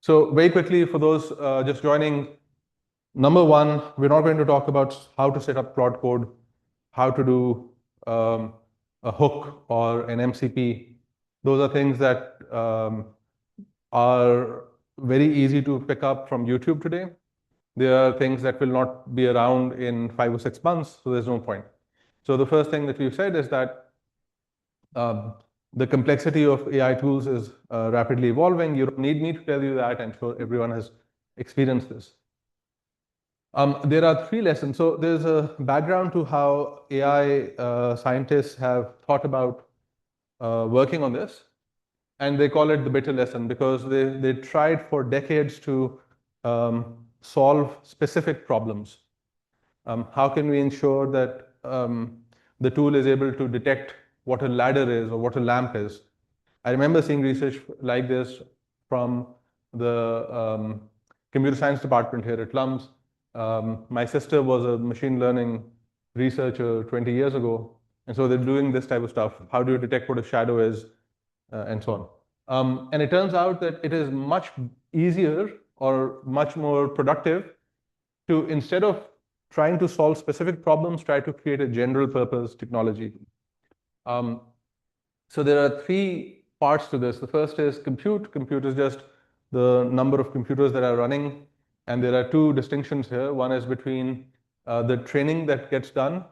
So very quickly, for those just joining, number one, we're not going to talk about how to set up Claude Code, how to do a hook or an MCP. Those are things that are very easy to pick up from YouTube today. There are things that will not be around in 5 or 6 months, so there's no point. So the first thing that we've said is that the complexity of AI tools is rapidly evolving. You don't need me to tell you that. I'm sure everyone has experienced this. There are 3 lessons. So there's a background to how AI scientists have thought about working on this. And they call it the bitter lesson because they tried for decades to solve specific problems. How can we ensure that the tool is able to detect what a ladder is or what a lamp is? I remember seeing research like this from the computer science department here at LUMS. My sister was a machine learning researcher 20 years ago. And so they're doing this type of stuff. How do you detect what a shadow is and so on? And it turns out that it is much easier or much more productive to, instead of trying to solve specific problems, try to create a general purpose technology. So there are 3 parts to this. The first is compute. Compute is just the number of computers that are running. And there are 2 distinctions here. One is between the training that gets done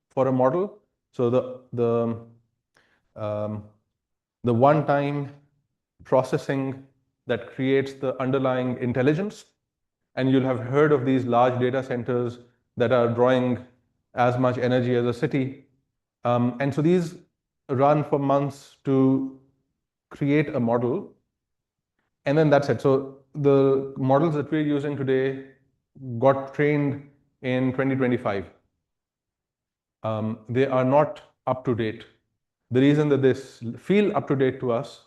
for a model. So the one-time processing that creates the underlying intelligence. And you'll have heard of these large data centers that are drawing as much energy as a city. And so these run for months to create a model. And then that's it. So the models that we're using today got trained in 2025. They are not up to date. The reason that they feel up to date to us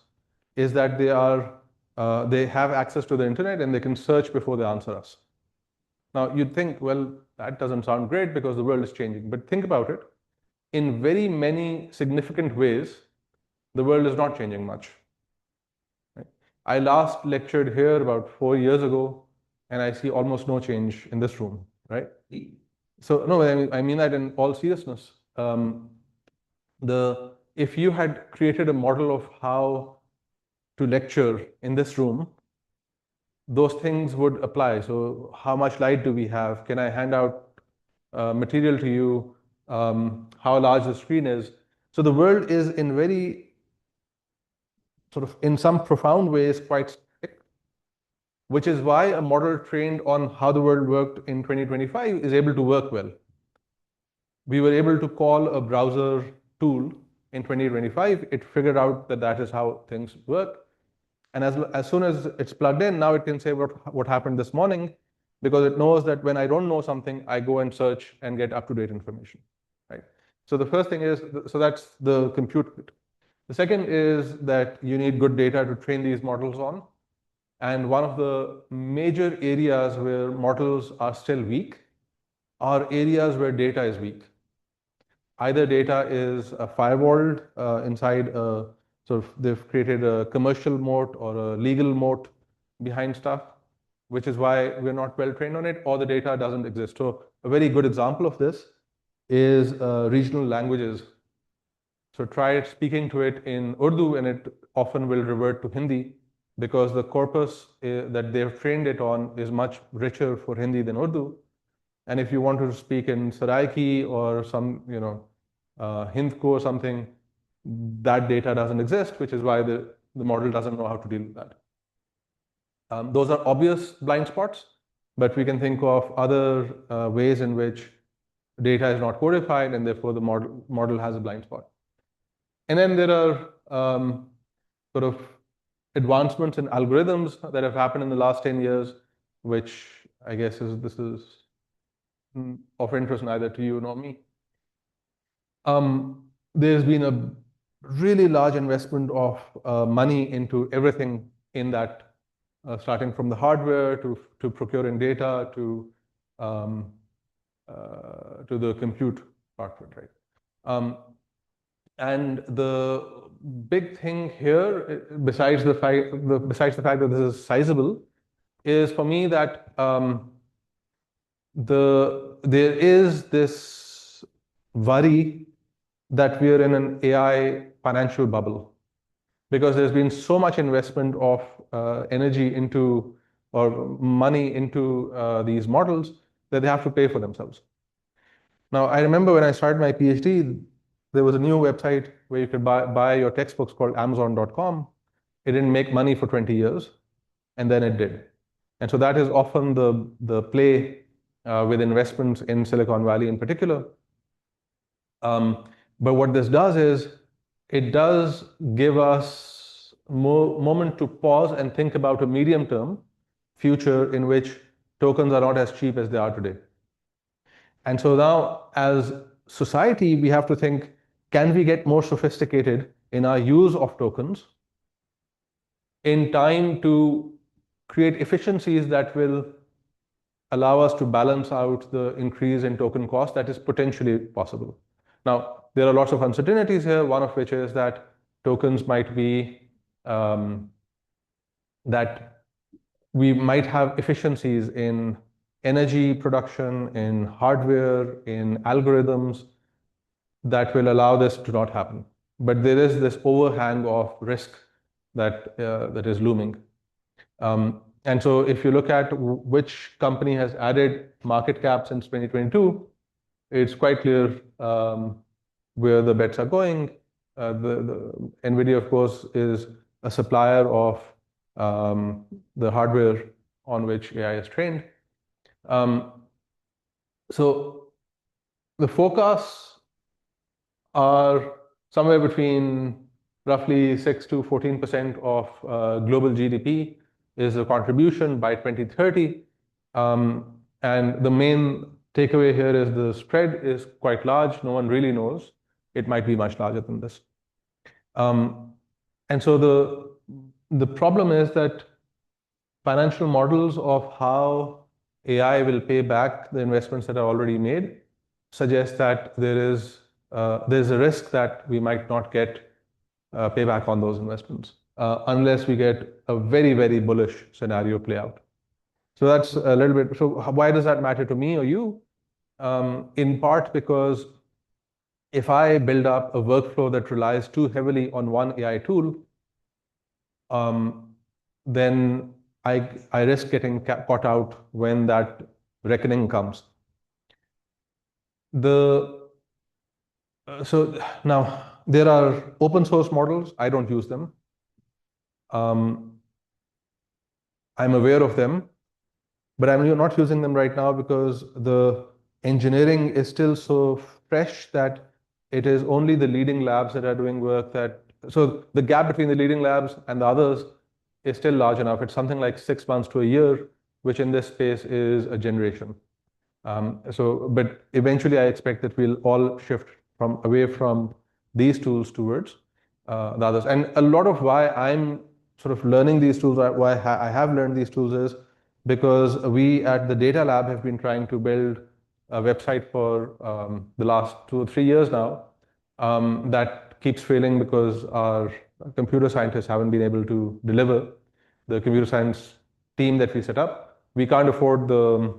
is that they have access to the internet and they can search before they answer us. Now, you'd think, well, that doesn't sound great because the world is changing. But think about it. In very many significant ways, the world is not changing much. Right? I last lectured here about 4 years ago, and I see almost no change in this room, right? So, no, I mean that in all seriousness. If you had created a model of how to lecture in this room, those things would apply. So how much light do we have? Can I hand out material to you? How large the screen is? So the world is in very in some profound ways quite static, which is why a model trained on how the world worked in 2025 is able to work well. We were able to call a browser tool in 2025. It figured out that that is how things work. And as soon as it's plugged in, now it can say what happened this morning, because it knows that when I don't know something, I go and search and get up-to-date information, right? So the first thing is, so that's the compute bit. The second is that you need good data to train these models on. And one of the major areas where models are still weak are areas where data is weak. Either data is firewalled inside a they've created a commercial moat or a legal moat behind stuff, which is why we're not well trained on it, or the data doesn't exist. So a very good example of this is regional languages. So try speaking to it in Urdu, and it often will revert to Hindi because the corpus that they've trained it on is much richer for Hindi than Urdu. And if you want to speak in Saraiki or some, Hindko or something, that data doesn't exist, which is why the model doesn't know how to deal with that. Those are obvious blind spots, but we can think of other ways in which data is not codified and therefore the model has a blind spot. And then there are advancements in algorithms that have happened in the last 10 years, which I guess this is of interest neither to you nor me. There's been a really large investment of money into everything in that, starting from the hardware to procuring data to the compute part of it, right? And the big thing here, besides the fact that this is sizable, is for me that there is this worry that we are in an AI financial bubble, because there's been so much investment of energy into or money into these models that they have to pay for themselves. Now, I remember when I started my PhD, there was a new website where you could buy your textbooks called Amazon.com. It didn't make money for 20 years, and then it did. And so that is often the play with investments in Silicon Valley in particular. But what this does is it does give us more moment to pause and think about a medium-term future in which tokens are not as cheap as they are today. And so now, as society, we have to think, can we get more sophisticated in our use of tokens in time to create efficiencies that will allow us to balance out the increase in token cost that is potentially possible. Now, there are lots of uncertainties here, one of which is that tokens might be that we might have efficiencies in energy production, in hardware, in algorithms that will allow this to not happen. But there is this overhang of risk that is looming. And so if you look at which company has added market cap since 2022, it's quite clear where the bets are going. The NVIDIA, of course, is a supplier of the hardware on which AI is trained. So the forecasts are somewhere between roughly 6 to 14% of global GDP is a contribution by 2030. And the main takeaway here is the spread is quite large. No one really knows. It might be much larger than this. And so the problem is that financial models of how AI will pay back the investments that are already made suggest that there's a risk that we might not get payback on those investments unless we get a very, very bullish scenario play out. So that's a little bit. So why does that matter to me or you? In part because if I build up a workflow that relies too heavily on one AI tool, then I risk getting caught out when that reckoning comes. So now there are open source models. I don't use them. I'm aware of them, but I'm not using them right now because the engineering is still so fresh that it is only the leading labs that are doing work so the gap between the leading labs and the others is still large enough. It's something like 6 months to a year, which in this space is a generation. But eventually I expect that we'll all shift away from these tools towards the others. And a lot of why I'm sort of learning these tools, why I have learned these tools is because we at the Data Lab have been trying to build a website for the last 2 or 3 years now that keeps failing because our computer scientists haven't been able to deliver. The computer science team that we set up, we can't afford the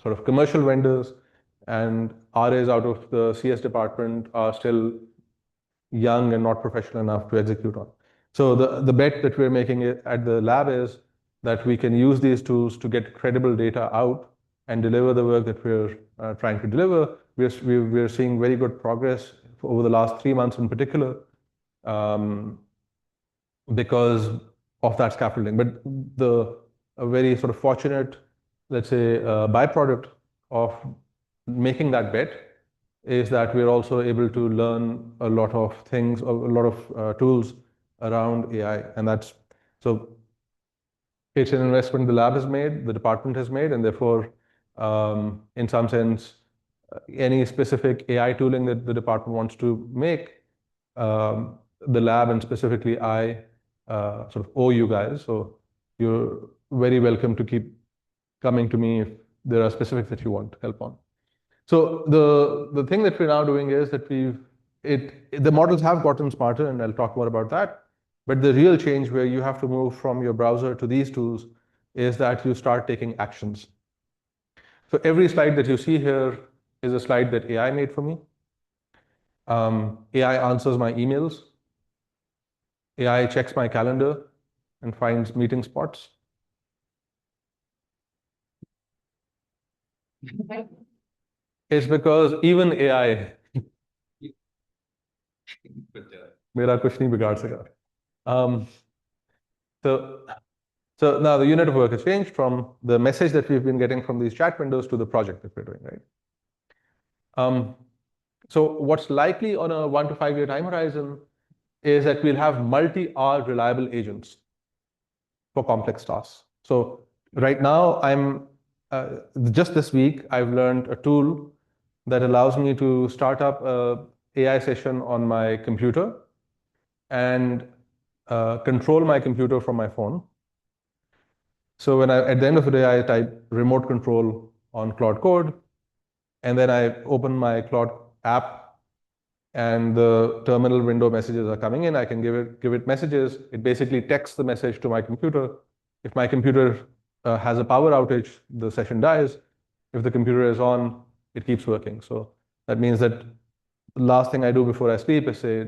sort of commercial vendors, and RAs out of the CS department are still young and not professional enough to execute on. So the bet that we're making at the lab is that we can use these tools to get credible data out and deliver the work that we're trying to deliver. We're seeing very good progress over the last 3 months in particular because of that scaffolding. But a very sort of fortunate, let's say, byproduct of making that bet is that we're also able to learn a lot of things, a lot of tools around AI. And that's so it's an investment the lab has made, the department has made, and therefore, in some sense, any specific AI tooling that the department wants to make, the lab and specifically I sort of owe you guys. So you're very welcome to keep coming to me if there are specifics that you want help on. So the thing that we're now doing is that the models have gotten smarter, and I'll talk more about that. But the real change where you have to move from your browser to these tools is that you start taking actions. So every slide that you see here is a slide that AI made for me. AI answers my emails. AI checks my calendar and finds meeting spots. It's because even AI मेरा कुछ नहीं बिगाड़ सका. Um, so now the unit of work has changed from the message that we've been getting from these chat windows to the project that we're doing, right? So what's likely on a 1 to 5 year time horizon is that we'll have multi-hour reliable agents for complex tasks. So right now, just this week, I've learned a tool that allows me to start up a AI session on my computer and control my computer from my phone. So at the end of the day, I type remote control on Claude Code, and then I open my Claude app, and the terminal window messages are coming in. I can give it messages. It basically texts the message to my computer. If my computer has a power outage, the session dies. If the computer is on, it keeps working. So that means that the last thing I do before I sleep is say,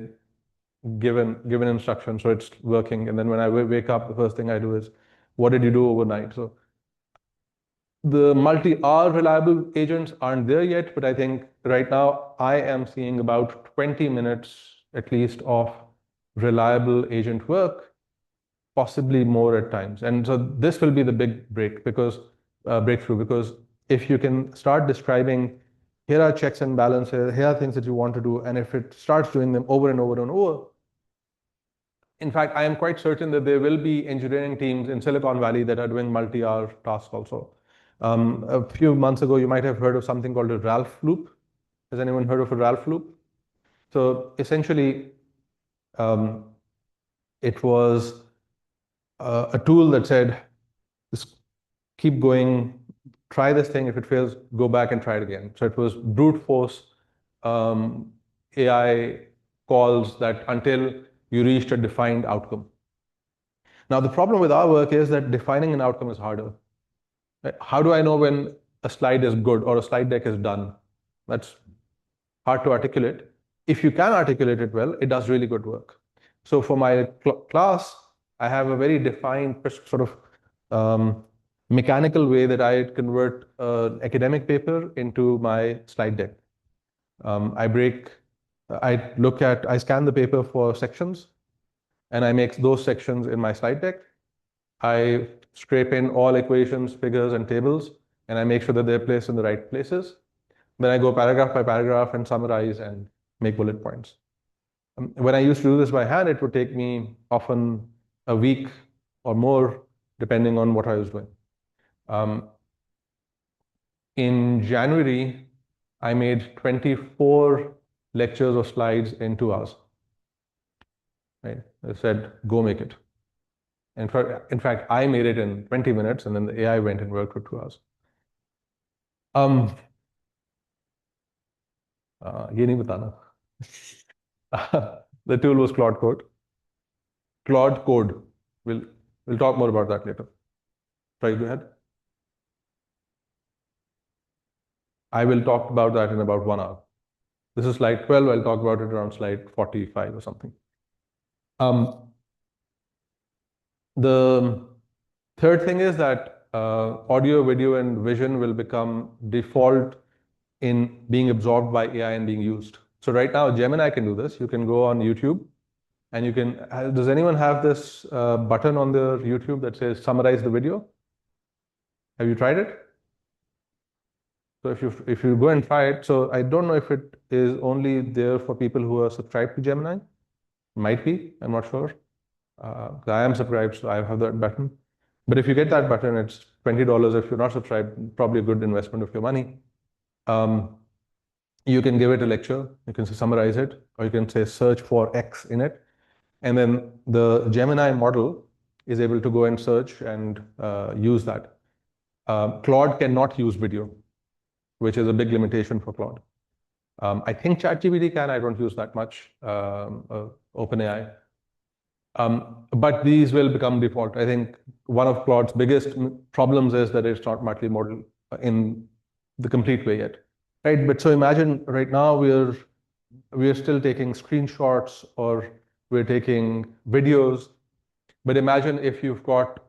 give an instruction, so it's working. And then when I wake up, the first thing I do is, what did you do overnight? So the multi-hour reliable agents aren't there yet, but I think right now I am seeing about 20 minutes at least of reliable agent work, possibly more at times. And so this will be the big breakthrough, because if you can start describing, here are checks and balances, here are things that you want to do, and if it starts doing them over and over and over. In fact, I am quite certain that there will be engineering teams in Silicon Valley that are doing multi-hour tasks also. A few months ago, you might have heard of something called a Ralph loop. Has anyone heard of a Ralph loop? So essentially, it was a tool that said, just keep going, try this thing. If it fails, go back and try it again. So it was brute force AI calls that until you reached a defined outcome. Now, the problem with our work is that defining an outcome is harder. How do I know when a slide is good or a slide deck is done? That's hard to articulate. If you can articulate it well, it does really good work. So for my class, I have a very defined sort of mechanical way that I convert an academic paper into my slide deck. I scan the paper for sections, and I make those sections in my slide deck. I scrape in all equations, figures, and tables, and I make sure that they're placed in the right places. Then I go paragraph by paragraph and summarize and make bullet points. When I used to do this by hand, it would take me often a week or more, depending on what I was doing. In January, I made 24 lectures or slides in 2 hours. Right? I said, go make it. In fact, I made it in 20 minutes, and then the AI went and worked for 2 hours. ये नहीं बताना. The tool was Claude Code. Claude Code. We'll talk more about that later. Sorry, go ahead. I will talk about that in about 1 hour. This is slide 12. I'll talk about it around slide 45 or something. The third thing is that audio, video, and vision will become default in being absorbed by AI and being used. So right now, Gemini can do this. You can go on YouTube and you can, does anyone have this button on their YouTube that says summarize the video? Have you tried it? So if you go and try it, so I don't know if it is only there for people who are subscribed to Gemini. Might be, I'm not sure. I am subscribed, so I have that button. But if you get that button, it's $20. If you're not subscribed, probably a good investment of your money. You can give it a lecture, you can summarize it, or you can say search for X in it. And then the Gemini model is able to go and search and use that. Claude cannot use video, which is a big limitation for Claude. I think ChatGPT can, I don't use that much, OpenAI. But these will become default. I think one of Claude's biggest problems is that it's not multimodal in the complete way yet, right? But so imagine right now we're still taking screenshots or we're taking videos, but imagine if you've got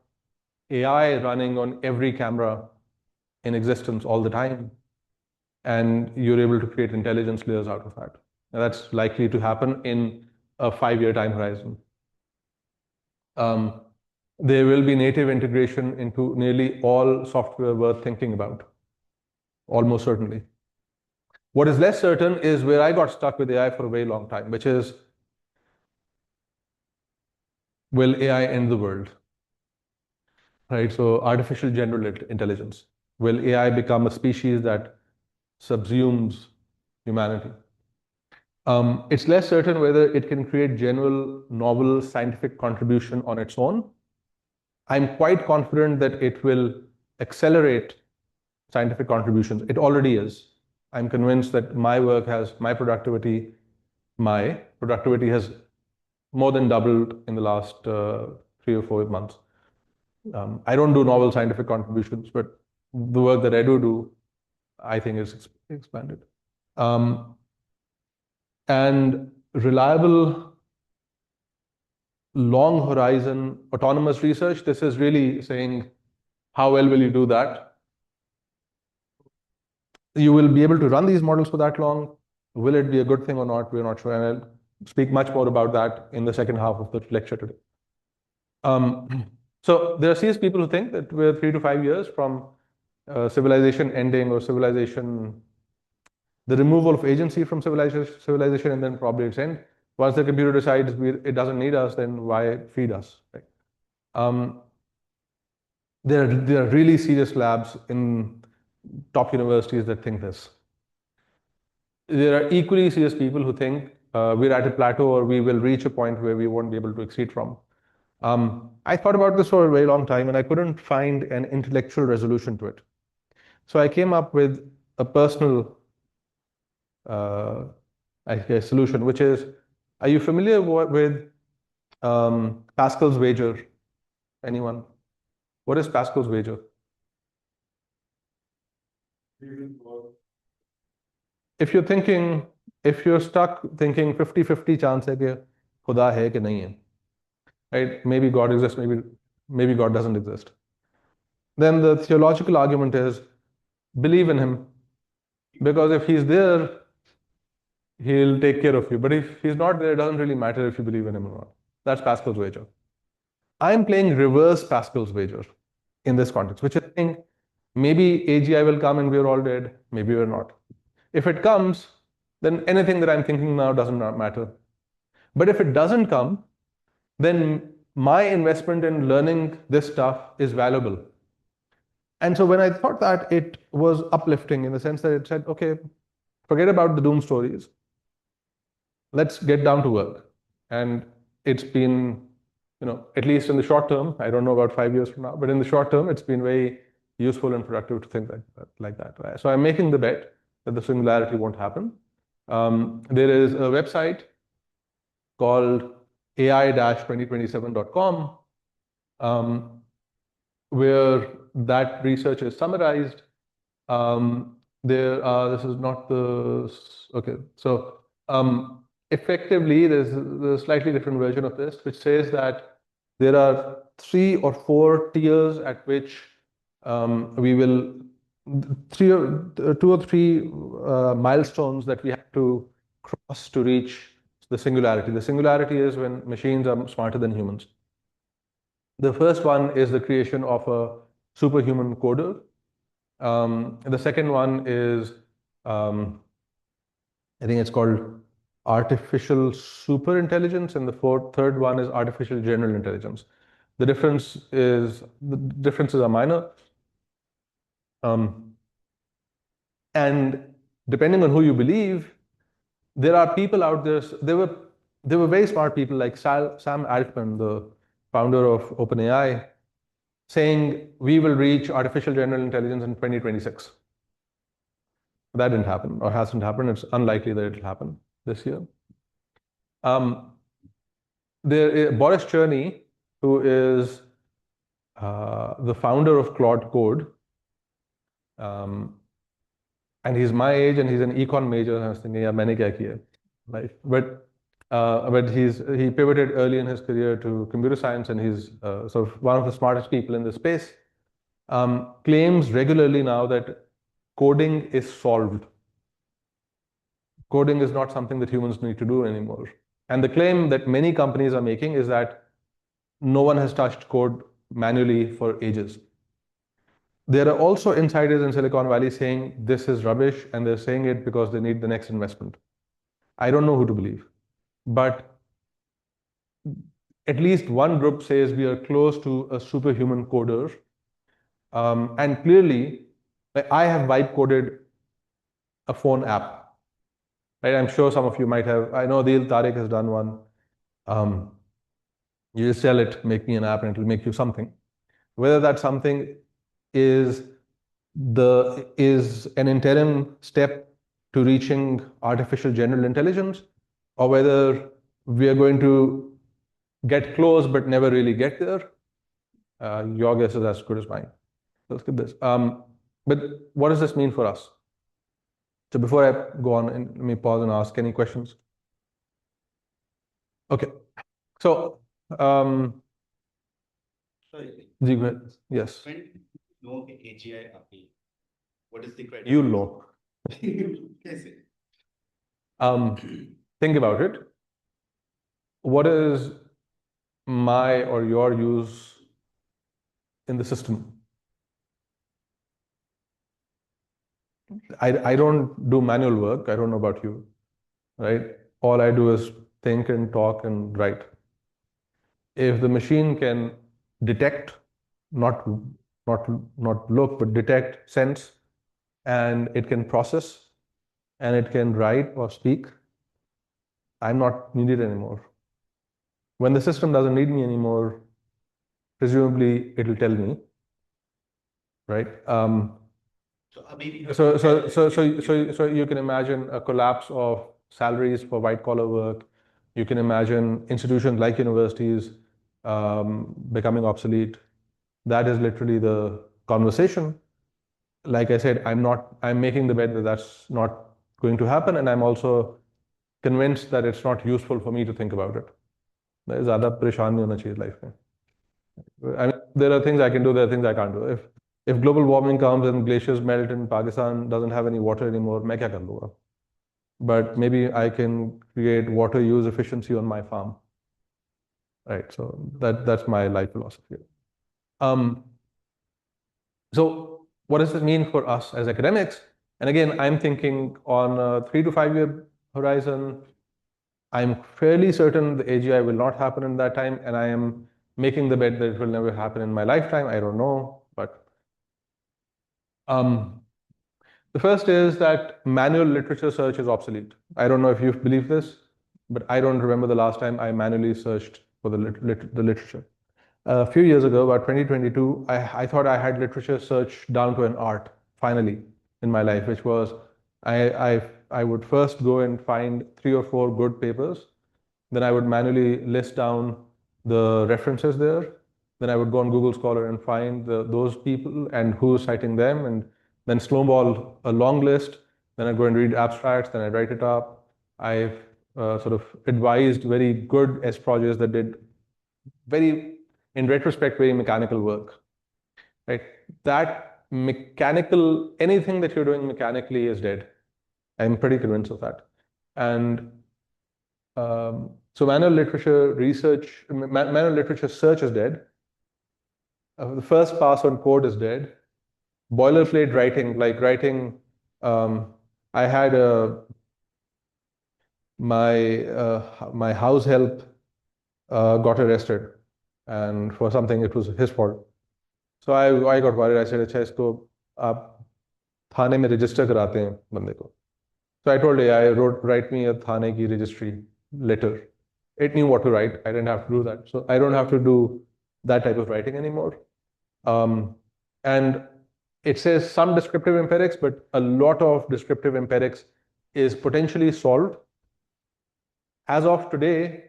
AI running on every camera in existence all the time, and you're able to create intelligence layers out of that. And that's likely to happen in a 5-year time horizon. There will be native integration into nearly all software worth thinking about, almost certainly. What is less certain is where I got stuck with AI for a very long time, which is, will AI end the world? Right? So artificial general intelligence. Will AI become a species that subsumes humanity? It's less certain whether it can create general, novel scientific contribution on its own. I'm quite confident that it will accelerate scientific contributions. It already is. I'm convinced that my productivity has more than doubled in the last 3 or 4 months. I don't do novel scientific contributions, but the work that I do, I think is expanded. And reliable, long horizon autonomous research, this is really saying, how well will you do that? You will be able to run these models for that long. Will it be a good thing or not? We're not sure. And I'll speak much more about that in the second half of the lecture today. So there are serious people who think that we're 3 to 5 years from civilization ending or the removal of agency from civilization, and then probably its end. Once the computer decides it doesn't need us, then why feed us? Right? There are really serious labs in top universities that think this. There are equally serious people who think we're at a plateau or we will reach a point where we won't be able to exceed from. I thought about this for a very long time and I couldn't find an intellectual resolution to it. So I came up with a personal solution, which is, are you familiar with Pascal's wager? Anyone? What is Pascal's wager? If you're stuck thinking 50-50 chance है कि खुदा है कि नहीं है, right? Maybe God exists, maybe God doesn't exist. Then the theological argument is, believe in him, because if he's there, he'll take care of you. But if he's not there, it doesn't really matter if you believe in him or not. That's Pascal's wager. I'm playing reverse Pascal's wager in this context, which is saying maybe AGI will come and we're all dead, maybe we're not. If it comes, then anything that I'm thinking now doesn't matter. But if it doesn't come, then my investment in learning this stuff is valuable. And so when I thought that, it was uplifting in the sense that it said, okay, forget about the doom stories. Let's get down to work. And it's been, at least in the short term, I don't know about 5 years from now, but in the short term, it's been very useful and productive to think like that. Right? So I'm making the bet that the singularity won't happen. There is a website called ai-2027.com where that research is summarized. This is not the, okay. So effectively, there's a slightly different version of this, which says that there are 3 or 4 tiers at which we will, 2 or 3 milestones that we have to cross to reach the singularity. The singularity is when machines are smarter than humans. The first one is the creation of a superhuman coder. The second one is, I think it's called artificial superintelligence, and the third one is artificial general intelligence. The differences are minor. And depending on who you believe, there are people out there. There were very smart people like Sam Altman, the founder of OpenAI, saying we will reach artificial general intelligence in 2026. That didn't happen or hasn't happened. It's unlikely that it'll happen this year. Boris Cherny, who is the founder of Claude Code, and he's my age and he's an econ major. I was thinking, yeah, मैंने क्या किया, right? But he pivoted early in his career to computer science, and he's sort of one of the smartest people in the space. Claims regularly now that coding is solved. Coding is not something that humans need to do anymore. And the claim that many companies are making is that no one has touched code manually for ages. There are also insiders in Silicon Valley saying this is rubbish, and they're saying it because they need the next investment. I don't know who to believe, but at least one group says we are close to a superhuman coder. And clearly, like, I have vibe coded a phone app, right? I'm sure some of you might have. I know Adil Tariq has done one. You just tell it, make me an app, and it'll make you something. Whether that something is an interim step to reaching artificial general intelligence, or whether we are going to get close but never really get there, your guess is as good as mine. Let's get this. But what does this mean for us? So before I go on, let me pause and ask any questions. Okay. So, sorry. Yes. When you know the AGI API, what is the criteria? You know. Think about it. What is my or your use in the system? I don't do manual work. I don't know about you, right? All I do is think and talk and write. If the machine can detect, not look, but detect, sense, and it can process, and it can write or speak, I'm not needed anymore. When the system doesn't need me anymore, presumably it'll tell me, right? So you can imagine a collapse of salaries for white collar work. You can imagine institutions like universities becoming obsolete. That is literally the conversation. Like I said, I'm making the bet that that's not going to happen, and I'm also convinced that it's not useful for me to think about it. ज़्यादा परेशान नहीं होना चाहिए life में. I mean, there are things I can do, there are things I can't do. If global warming comes and glaciers melt and Pakistan doesn't have any water anymore, मैं क्या कर लूँगा? But maybe I can create water use efficiency on my farm. Right. So that's my life philosophy. So what does it mean for us as academics? And again, I'm thinking on a 3 to 5 year horizon. I'm fairly certain the AGI will not happen in that time, and I am making the bet that it will never happen in my lifetime. I don't know, but the first is that manual literature search is obsolete. I don't know if you believe this, but I don't remember the last time I manually searched for the literature. A few years ago, about 2022, I thought I had literature search down to an art, finally, in my life, which was I would first go and find 3 or 4 good papers. Then I would manually list down the references there. Then I would go on Google Scholar and find those people and who's citing them, and then snowball a long list. Then I'd go and read abstracts, then I'd write it up. I've sort of advised very good S projects that did in retrospect, very mechanical work, right? That mechanical, anything that you're doing mechanically is dead. I'm pretty convinced of that. And so manual literature search is dead. The first pass on code is dead. Boilerplate writing, like writing, I had my house help got arrested, and for something it was his fault. So I got worried. I said, अच्छा इसको आप थाने में register कराते हैं बंदे को. So I told AI, write me a थाने की registry letter. It knew what to write. I didn't have to do that. So I don't have to do that type of writing anymore. And it says some descriptive empirics, but a lot of descriptive empirics is potentially solved. As of today,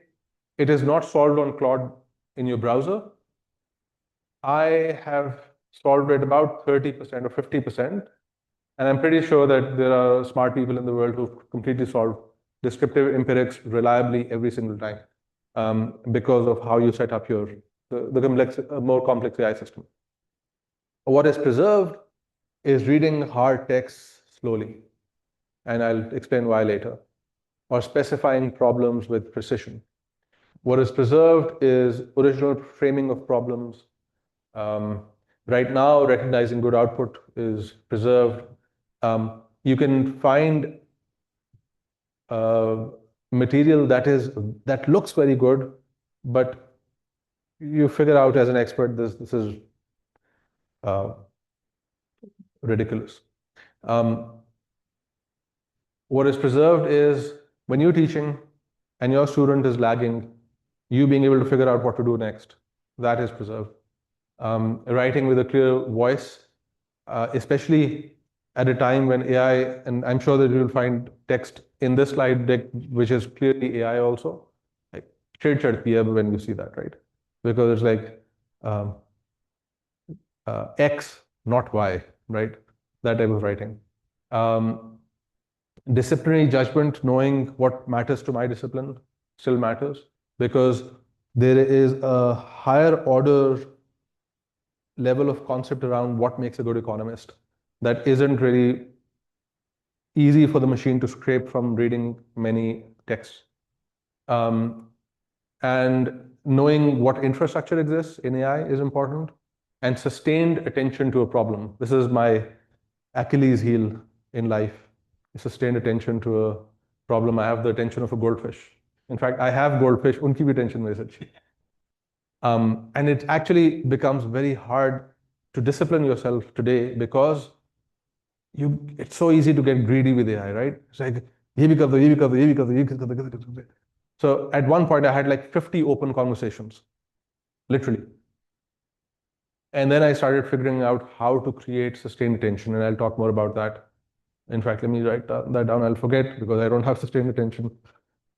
it is not solved on Claude in your browser. I have solved it about 30% or 50%. And I'm pretty sure that there are smart people in the world who've completely solved descriptive empirics reliably every single time, because of how you set up the more complex AI system. What is preserved is reading hard texts slowly, and I'll explain why later, or specifying problems with precision. What is preserved is original framing of problems. Right now, recognizing good output is preserved. You can find material that looks very good, but you figure out as an expert this is uh, ridiculous. What is preserved is when you're teaching and your student is lagging, you being able to figure out what to do next. That is preserved. Writing with a clear voice, especially at a time when AI, and I'm sure that you will find text in this slide deck, which is clearly AI also. Like, when you see that, right? Because it's like X, not Y, right? That type of writing. Disciplinary judgment, knowing what matters to my discipline still matters, because there is a higher order level of concept around what makes a good economist that isn't really easy for the machine to scrape from reading many texts. And knowing what infrastructure exists in AI is important, and sustained attention to a problem. This is my Achilles heel in life, sustained attention to a problem. I have the attention of a goldfish. In fact, I have goldfish, unki bhi attention मेरे से. And it actually becomes very hard to discipline yourself today because it's so easy to get greedy with AI, right? It's like, ye bhi kar do, ye bhi kar do, ye bhi kar do, ye bhi kar do, ye bhi kar do. So at one point, I had like 50 open conversations, literally. And then I started figuring out how to create sustained attention, and I'll talk more about that. In fact, let me write that down. I'll forget because I don't have sustained attention.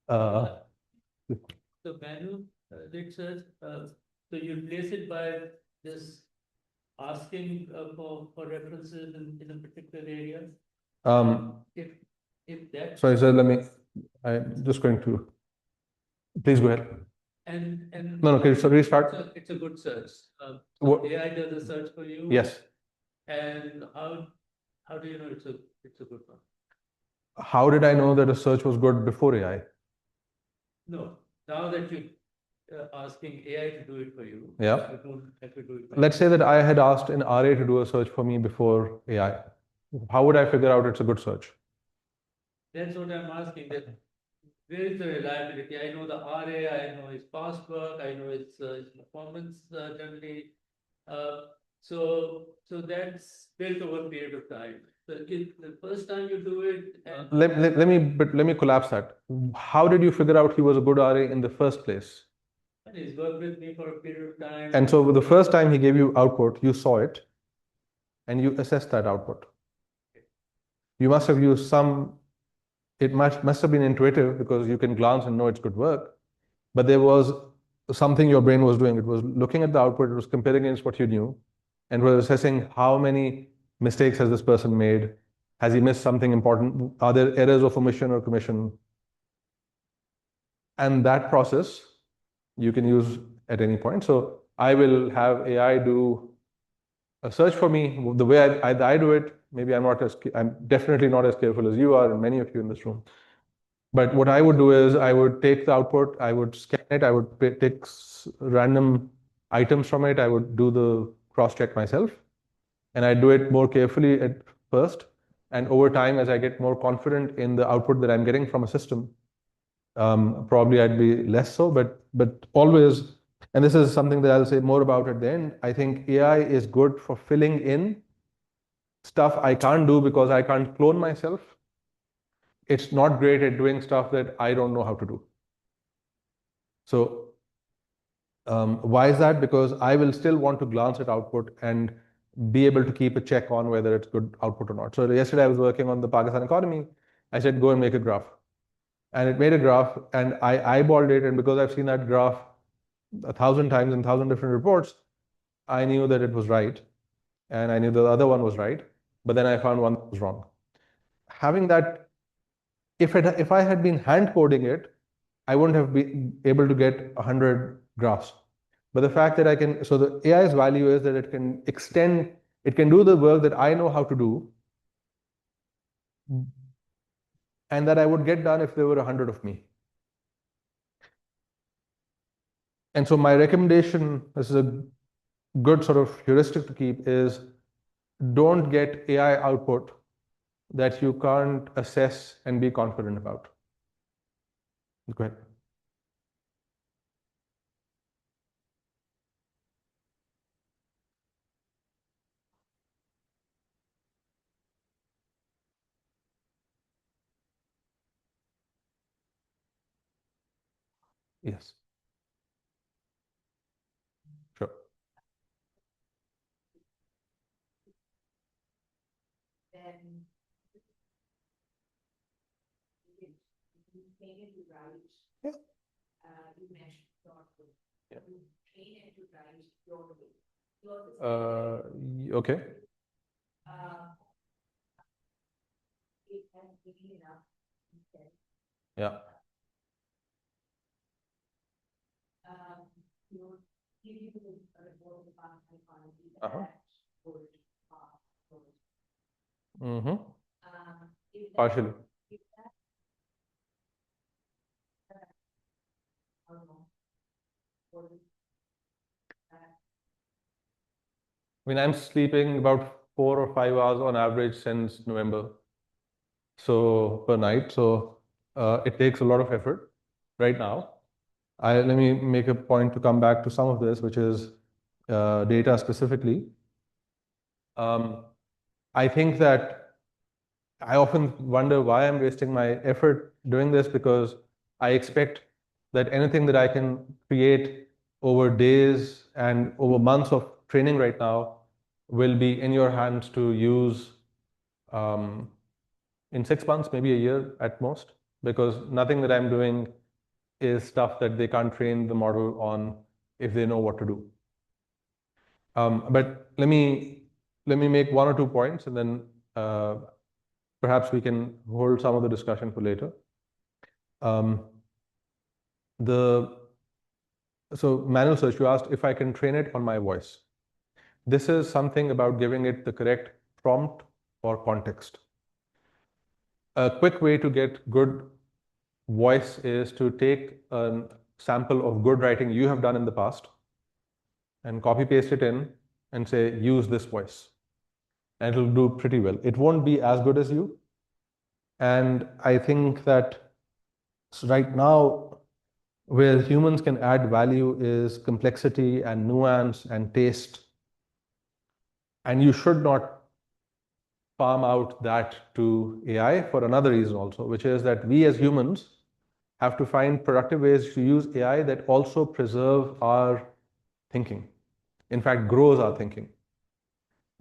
The manual research, so you place it by just asking for references in a particular area. If that. Sorry, sir. I'm just going to. Please go ahead. And No, can you restart? It's a good search. What- AI does a search for you. Yes. And how do you know it's a good one? How did I know that a search was good before AI? No, now that you asking AI to do it for you. Yeah. You don't have to do it. Let's say that I had asked an RA to do a search for me before AI. How would I figure out it's a good search? That's what I'm asking. That where is the reliability? I know the RA, I know his past work, I know his performance generally. So that's built over a period of time. So the first time you do it. Let me collapse that. How did you figure out he was a good RA in the first place? And he's worked with me for a period of time. And so the first time he gave you output, you saw it, and you assessed that output. You must have used it must have been intuitive because you can glance and know it's good work, but there was something your brain was doing. It was looking at the output, it was comparing against what you knew, and was assessing how many mistakes has this person made? Has he missed something important? Are there errors of omission or commission? And that process you can use at any point. So I will have AI do a search for me. The way I do it, maybe I'm definitely not as careful as you are and many of you in this room. But what I would do is I would take the output, I would scan it, I would take random items from it, I would do the cross-check myself, and I do it more carefully at first. And over time, as I get more confident in the output that I'm getting from a system, probably I'd be less so, but always, and this is something that I'll say more about at the end, I think AI is good for filling in stuff I can't do because I can't clone myself. It's not great at doing stuff that I don't know how to do. So why is that? Because I will still want to glance at output and be able to keep a check on whether it's good output or not. So yesterday I was working on the Pakistan economy. I said, go and make a graph. and it made a graph, and I eyeballed it, and because I've seen that graph 1,000 times in 1,000 different reports, I knew that it was right, and I knew the other one was right, but then I found one that was wrong. Having that, if I had been hand coding it, I wouldn't have been able to get 100 graphs. But the fact that I can, so the AI's value is that it can extend, it can do the work that I know how to do, and that I would get done if there were 100 of me. And so my recommendation, this is a good sort of heuristic to keep, is don't get AI output that you can't assess and be confident about. Go ahead. Yes. Sure. Then you train it to write. Yeah. You mentioned thoughtful. Yeah. You train it to write your way. Okay. It has given enough instead. Yeah. You know, give you a report about psychology Uh-huh. that would Mm-hmm. if that- Partially. if that- I don't know, what is that? I mean, I'm sleeping about 4 or 5 hours on average since November. So per night. So it takes a lot of effort right now. Let me make a point to come back to some of this, which is data specifically. I think that I often wonder why I'm wasting my effort doing this, because I expect that anything that I can create over days and over months of training right now will be in your hands to use in 6 months, maybe a year at most, because nothing that I'm doing is stuff that they can't train the model on if they know what to do. But let me make 1 or 2 points, and then perhaps we can hold some of the discussion for later. So manual search, you asked if I can train it on my voice. This is something about giving it the correct prompt or context. A quick way to get good voice is to take a sample of good writing you have done in the past and copy paste it in and say, use this voice. And it'll do pretty well. It won't be as good as you. And I think that right now, where humans can add value is complexity and nuance and taste. And you should not farm out that to AI for another reason also, which is that we as humans have to find productive ways to use AI that also preserve our thinking. In fact, grows our thinking.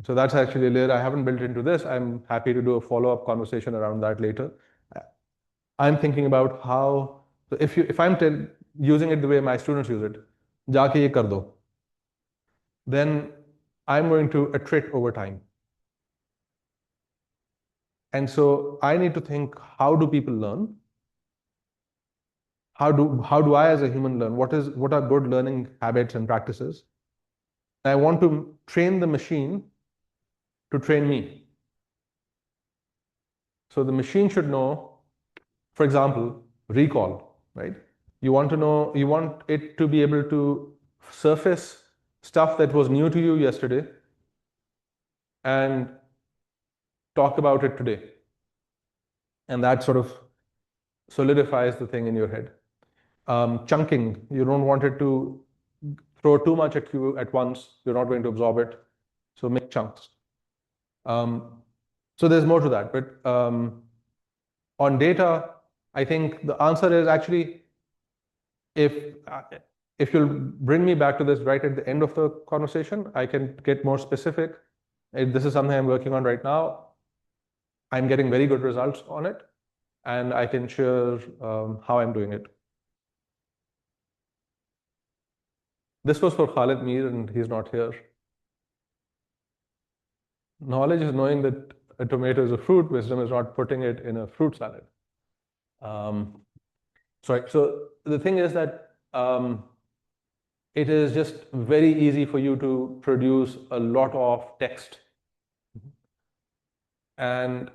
So that's actually a layer I haven't built into this. I'm happy to do a follow-up conversation around that later. I'm thinking about how, so if I'm using it the way my students use it, जाके ये कर दो, then I'm going to attrit over time. And so I need to think, how do people learn? How do I as a human learn? What are good learning habits and practices? I want to train the machine to train me. So the machine should know, for example, recall, right? You want it to be able to surface stuff that was new to you yesterday and talk about it today. And that sort of solidifies the thing in your head. Chunking, you don't want it to throw too much at you at once. You're not going to absorb it. So make chunks. So there's more to that. But on data, I think the answer is actually, if you'll bring me back to this right at the end of the conversation, I can get more specific. This is something I'm working on right now. I'm getting very good results on it. and I can share how I'm doing it. This was for Khalid Mir, and he's not here. Knowledge is knowing that a tomato is a fruit. Wisdom is not putting it in a fruit salad. So the thing is that it is just very easy for you to produce a lot of text. And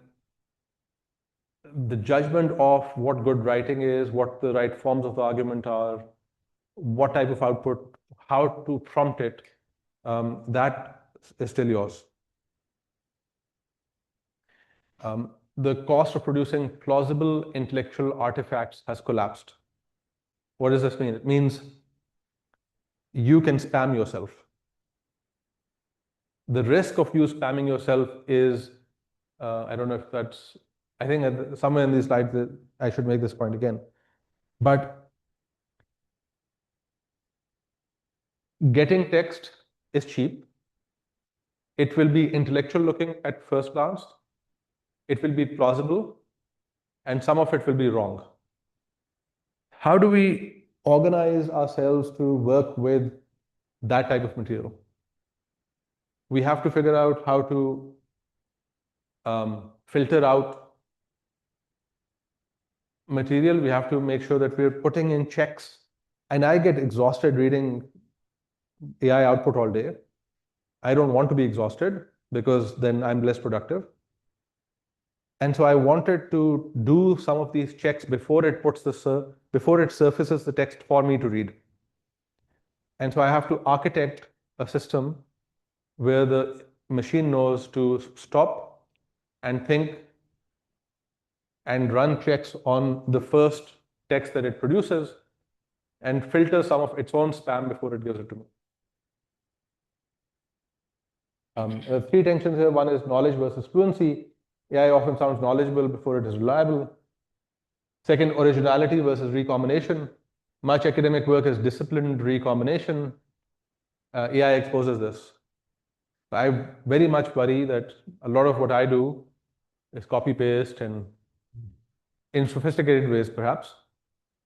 the judgment of what good writing is, what the right forms of the argument are, what type of output, how to prompt it, that is still yours. The cost of producing plausible intellectual artifacts has collapsed. What does this mean? It means you can spam yourself. The risk of you spamming yourself is, I don't know if that's, I think somewhere in these slides that I should make this point again. But getting text is cheap. It will be intellectual looking at first glance. It will be plausible, and some of it will be wrong. How do we organize ourselves to work with that type of material? We have to figure out how to filter out material. We have to make sure that we're putting in checks. And I get exhausted reading AI output all day. I don't want to be exhausted because then I'm less productive. And so I wanted to do some of these checks before it surfaces the text for me to read. And so I have to architect a system where the machine knows to stop and think and run checks on the first text that it produces and filter some of its own spam before it gives it to me. There are three tensions here. One is knowledge versus fluency. AI often sounds knowledgeable before it is reliable. Second, originality versus recombination. Much academic work is disciplined recombination. AI exposes this. I very much worry that a lot of what I do is copy-paste, and in sophisticated ways perhaps,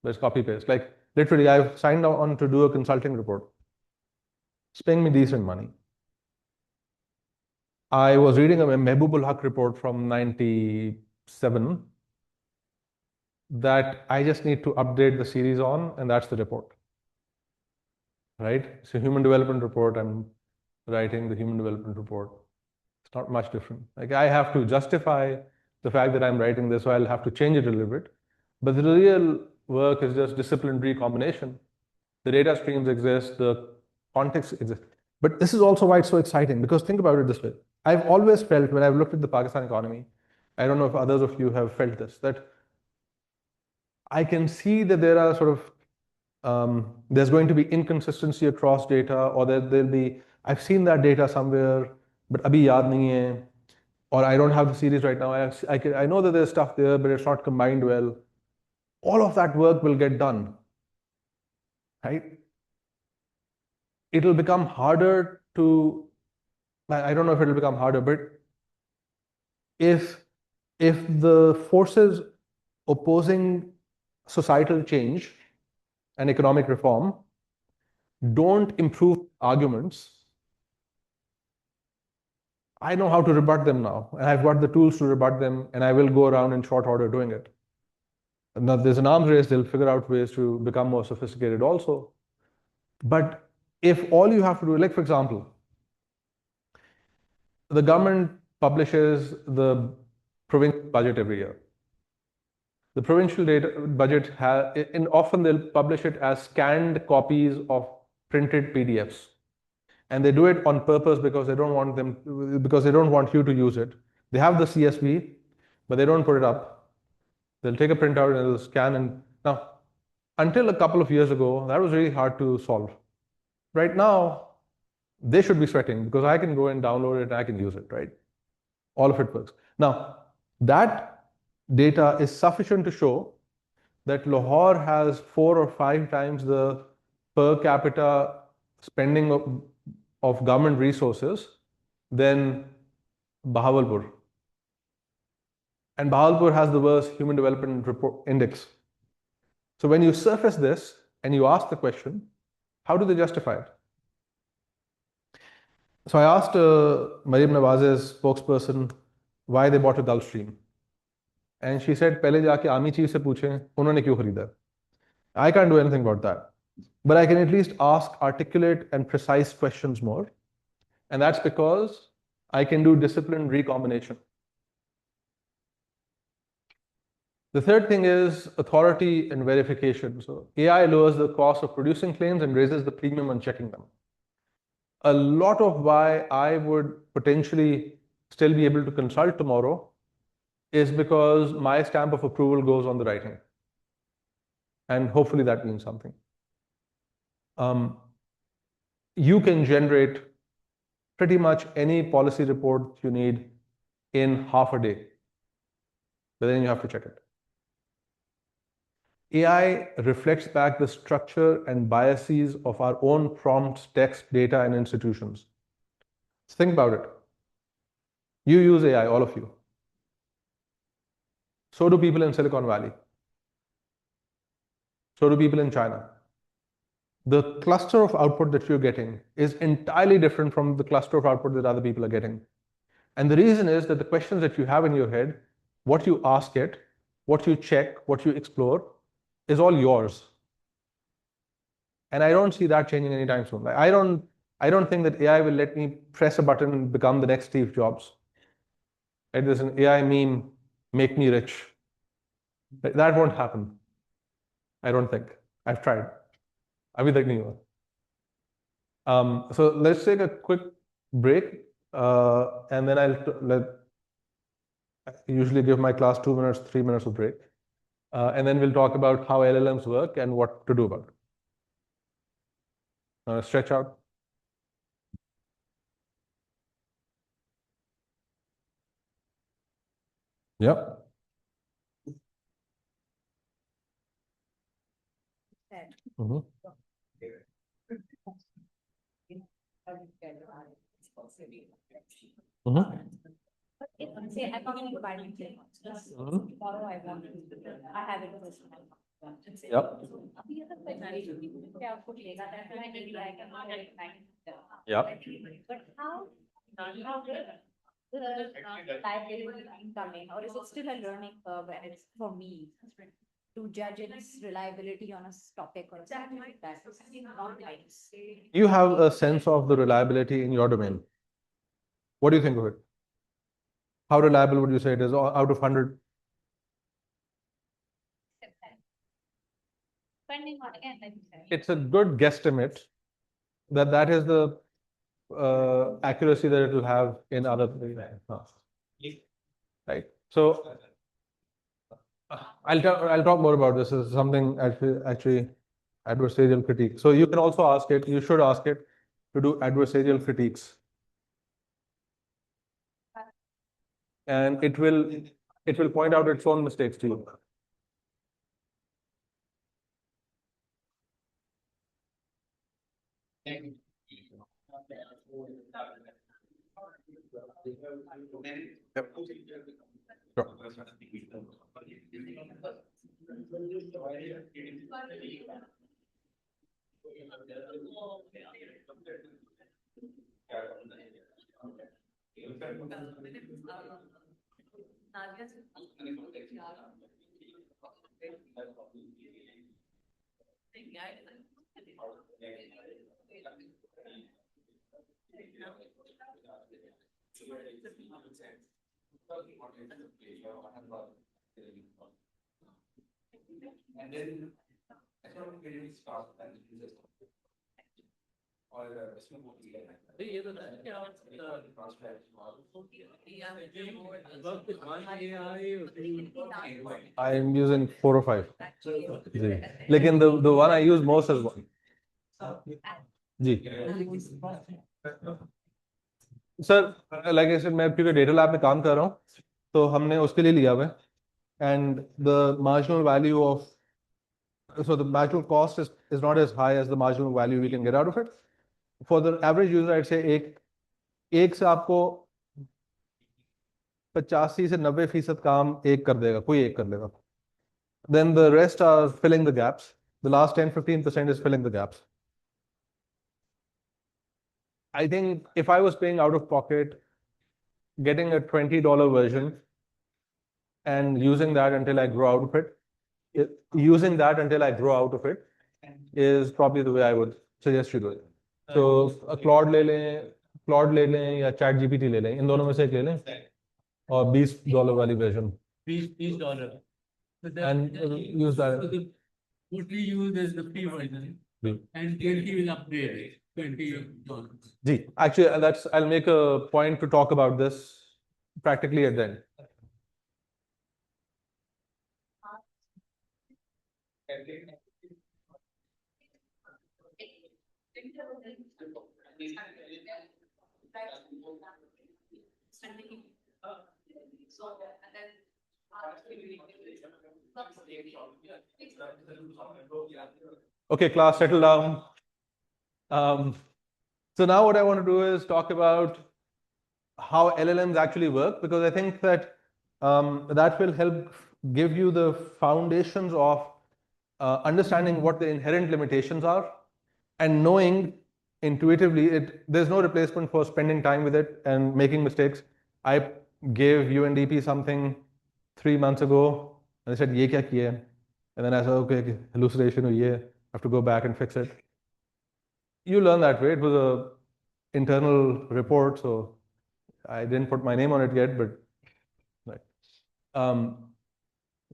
but it's copy-paste. Like literally, I've signed on to do a consulting report. It's paying me decent money. I was reading a Mehboob Haq report from 97 that I just need to update the series on, and that's the report. Right? It's a human development report. I'm writing the human development report. It's not much different. Like I have to justify the fact that I'm writing this, so I'll have to change it a little bit. But the real work is just disciplined recombination. The data streams exist, the context exists. But this is also why it's so exciting, because think about it this way. I've always felt when I've looked at the Pakistan economy, I don't know if others of you have felt this, that I can see that there are sort of, there's going to be inconsistency across data, or there'll be, I've seen that data somewhere, but abhi yaad nahi hai, or I don't have the series right now. I know that there's stuff there, but it's not combined well. All of that work will get done, right? It'll become harder to, I don't know if it'll become harder, but if the forces opposing societal change and economic reform don't improve arguments, I know how to rebut them now, and I've got the tools to rebut them, and I will go around in short order doing it. Now, there's an arms race, they'll figure out ways to become more sophisticated also. But if all you have to do, like for example, the government publishes the provincial budget every year. The provincial budget and often they'll publish it as scanned copies of printed PDFs. And they do it on purpose because they don't want you to use it. They have the CSV, but they don't put it up. They'll take a printout and they'll scan. And now, until a couple of years ago, that was really hard to solve. Right now, they should be sweating because I can go and download it and I can use it, right? All of it works. Now, that data is sufficient to show that Lahore has 4 or 5 times the per capita spending of government resources than Bahawalpur. and Bahawalpur has the worst human development report index. So when you surface this and you ask the question, how do they justify it? So I asked Mariam Nawaz's spokesperson why they bought a Gulfstream. And she said, पहले जाके army chief से पूछें उन्होंने क्यों खरीदा. I can't do anything about that. But I can at least ask articulate and precise questions more. And that's because I can do disciplined recombination. The third thing is authority and verification. So AI lowers the cost of producing claims and raises the premium on checking them. A lot of why I would potentially still be able to consult tomorrow is because my stamp of approval goes on the writing. And hopefully that means something. You can generate pretty much any policy report you need in half a day, but then you have to check it. AI reflects back the structure and biases of our own prompts, text, data, and institutions. Think about it. You use AI, all of you. So do people in Silicon Valley. So do people in China. The cluster of output that you're getting is entirely different from the cluster of output that other people are getting. And the reason is that the questions that you have in your head, what you ask it, what you check, what you explore, is all yours. And I don't see that changing anytime soon. Like, I don't think that AI will let me press a button and become the next Steve Jobs. Right? There's an AI meme, make me rich. That won't happen. I don't think. I've tried. Abhi tak nahi hua. So let's take a quick break, and then I usually give my class 2 minutes, 3 minutes of break, and then we'll talk about how LLMs work and what to do about it. Stretch out. Yep. Mhm. Mhm. But if, say, I'm not going to buy my plane, tomorrow I want to, I have it first. Yep. The other question, yeah, put later, that I need, I can not get back. Yep. But how the liability coming, or is it still a learning curve and it's for me to judge its reliability on a topic or something like that? Not nice. You have a sense of the reliability in your domain. What do you think of it? How reliable would you say it is out of 100? Depending on, again, like you said. It's a good guesstimate that is the accuracy that it will have in other right. So I'll talk more about this. This is something actually adversarial critique. So you can also ask it. You should ask it to do adversarial critiques, and it will point out its own mistakes to you. Yep. And then ये तो क्या work with one AI or I am using 4 or 5. लेकिन the one I use most is one. Ji. Sir, like I said, मैं क्योंकि data lab में काम कर रहा हूँ, तो हमने उसके लिए लिया हुआ है. And the marginal value of, so the marginal cost is not as high as the marginal value we can get out of it. For the average user, I'd say एक से आपको 85 से 90% काम एक कर देगा, कोई एक कर लेगा. Then the rest are filling the gaps. The last 10-15% is filling the gaps. I think if I was paying out of pocket, getting a $20 version and using that until I grow out of it, is probably the way I would suggest you do it. So Claude ले लें या Chat GPT ले लें, इन दोनों में से एक ले लें और $20 वाली version. $20. So And use that. So what we use is the free version, and then he will upgrade it, $20. Ji, actually, I'll make a point to talk about this practically at the end. Okay, class, settle down. So now what I want to do is talk about how LLMs actually work, because I think that that will help give you the foundations of understanding what the inherent limitations are and knowing intuitively there's no replacement for spending time with it and making mistakes. I gave UNDP something 3 months ago and they said, "Ye kya kiya?" And then I said, "Okay, hallucination or ye, I have to go back and fix it." You learn that way. It was a internal report, so I didn't put my name on it yet, but right.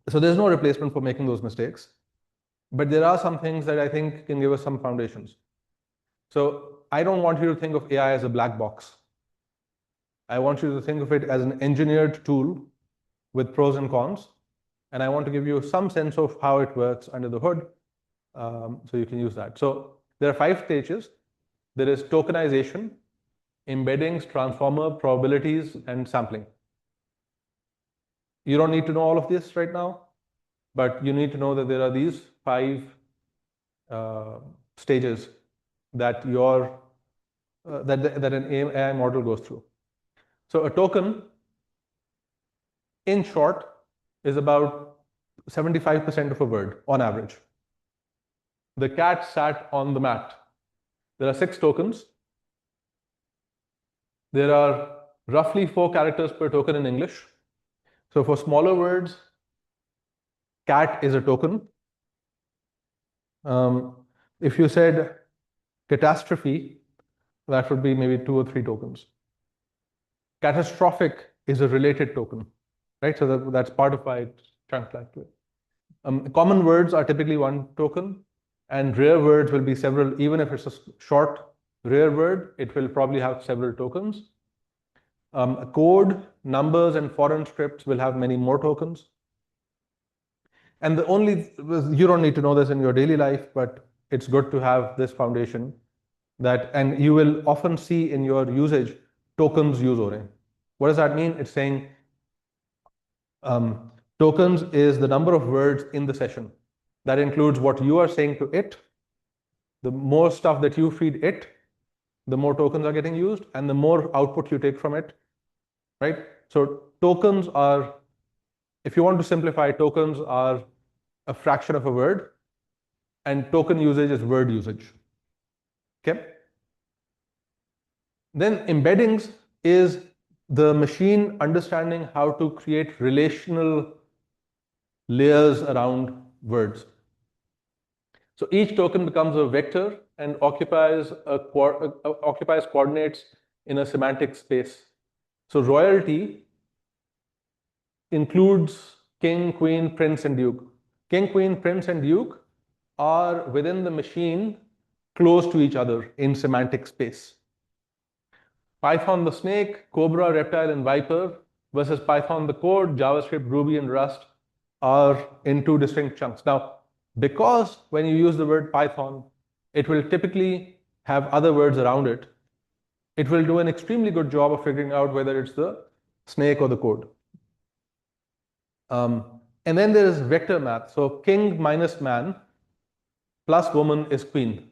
So there's no replacement for making those mistakes, but there are some things that I think can give us some foundations. So I don't want you to think of AI as a black box. I want you to think of it as an engineered tool with pros and cons, and I want to give you some sense of how it works under the hood, so you can use that. So there are 5 stages. There is tokenization, embeddings, transformer, probabilities, and sampling. You don't need to know all of this right now, but you need to know that there are these 5 stages that that an AI model goes through. So a token, in short, is about 75% of a word on average. The cat sat on the mat. There are 6 tokens. There are roughly 4 characters per token in English. So for smaller words, cat is a token. If you said catastrophe, that would be maybe 2 or 3 tokens. Catastrophic is a related token, right? So that's part of why it's chunked that way. Common words are typically 1 token, and rare words will be several. Even if it's a short, rare word, it will probably have several tokens. Code, numbers, and foreign scripts will have many more tokens. And you don't need to know this in your daily life, but it's good to have this foundation and you will often see in your usage tokens use ho rahe hain. What does that mean? It's saying tokens is the number of words in the session. That includes what you are saying to it. The more stuff that you feed it, the more tokens are getting used, and the more output you take from it, right? So tokens are, if you want to simplify, tokens are a fraction of a word, and token usage is word usage. Okay? Then embeddings is the machine understanding how to create relational layers around words. So each token becomes a vector and occupies coordinates in a semantic space. So royalty includes king, queen, prince, and duke. King, queen, prince, and duke are within the machine close to each other in semantic space. Python the snake, Cobra, reptile, and viper versus Python the code, JavaScript, Ruby, and Rust are in 2 distinct chunks. Now, because when you use the word Python, it will typically have other words around it, it will do an extremely good job of figuring out whether it's the snake or the code. And then there is vector math. So king minus man plus woman is queen.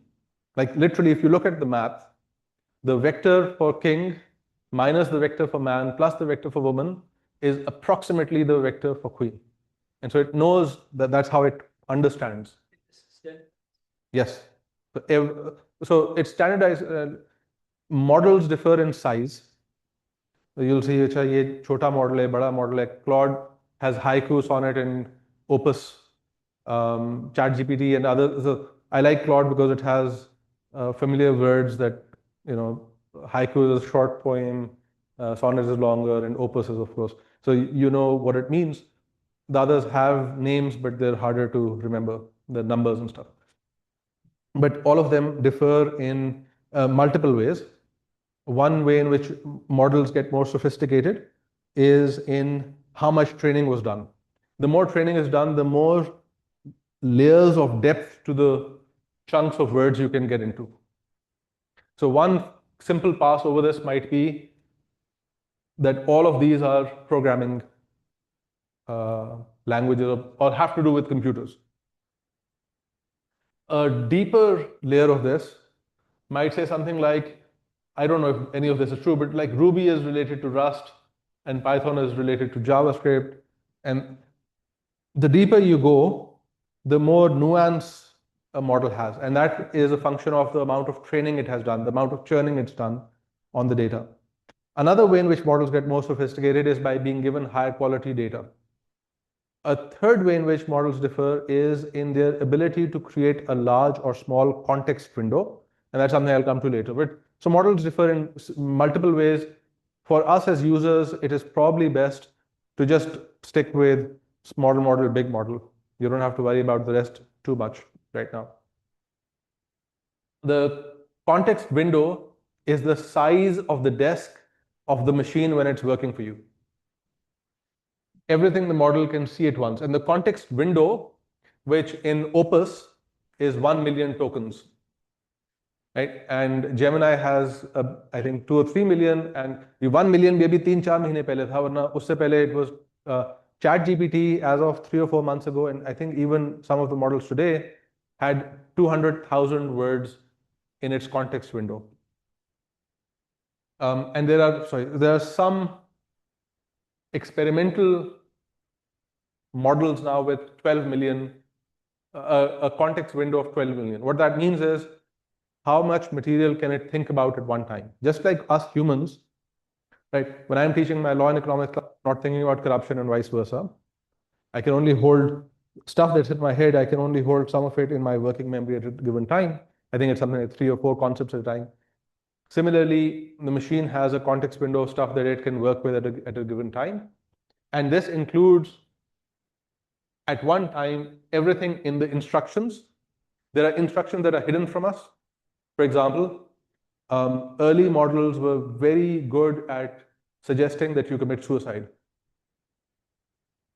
Like literally, if you look at the math, the vector for king minus the vector for man plus the vector for woman is approximately the vector for queen. And so it knows that that's how it understands. Yes. So it's standardized. Models differ in size. You'll see अच्छा ये छोटा model है बड़ा model है. Claude has Haiku, Sonnet, and Opus. ChatGPT and others. So I like Claude because it has familiar words that, you know, Haiku is a short poem, Sonnet is longer, and Opus is, of course. So you know what it means. The others have names, but they're harder to remember, the numbers and stuff. But all of them differ in multiple ways. One way in which models get more sophisticated is in how much training was done. The more training is done, the more layers of depth to the chunks of words you can get into. So one simple pass over this might be that all of these are programming languages or have to do with computers. A deeper layer of this might say something like, I don't know if any of this is true, but like Ruby is related to Rust and Python is related to JavaScript. And the deeper you go, the more nuance a model has. And that is a function of the amount of training it has done, the amount of churning it's done on the data. Another way in which models get more sophisticated is by being given higher quality data. A third way in which models differ is in their ability to create a large or small context window. And that's something I'll come to later. But so models differ in multiple ways. For us as users, it is probably best to just stick with small model, big model. You don't have to worry about the rest too much right now. The context window is the size of the desk of the machine when it's working for you. Everything the model can see at once. And the context window, which in Opus is 1 million tokens, right? And Gemini has, I think, 2 or 3 million, and the 1 million maybe 3-4 mahine pehle tha, warna usse pehle it was ChatGPT as of 3 or 4 months ago, and I think even some of the models today had 200,000 words in its context window. And there are some experimental models now with 12 million, a context window of 12 million. What that means is how much material can it think about at one time? Just like us humans, right? When I'm teaching my law and economics class, I'm not thinking about corruption and vice versa. I can only hold stuff that's in my head. I can only hold some of it in my working memory at a given time. I think it's something like 3 or 4 concepts at a time. Similarly, the machine has a context window of stuff that it can work with at a given time. And this includes, at one time, everything in the instructions. There are instructions that are hidden from us. For example, early models were very good at suggesting that you commit suicide.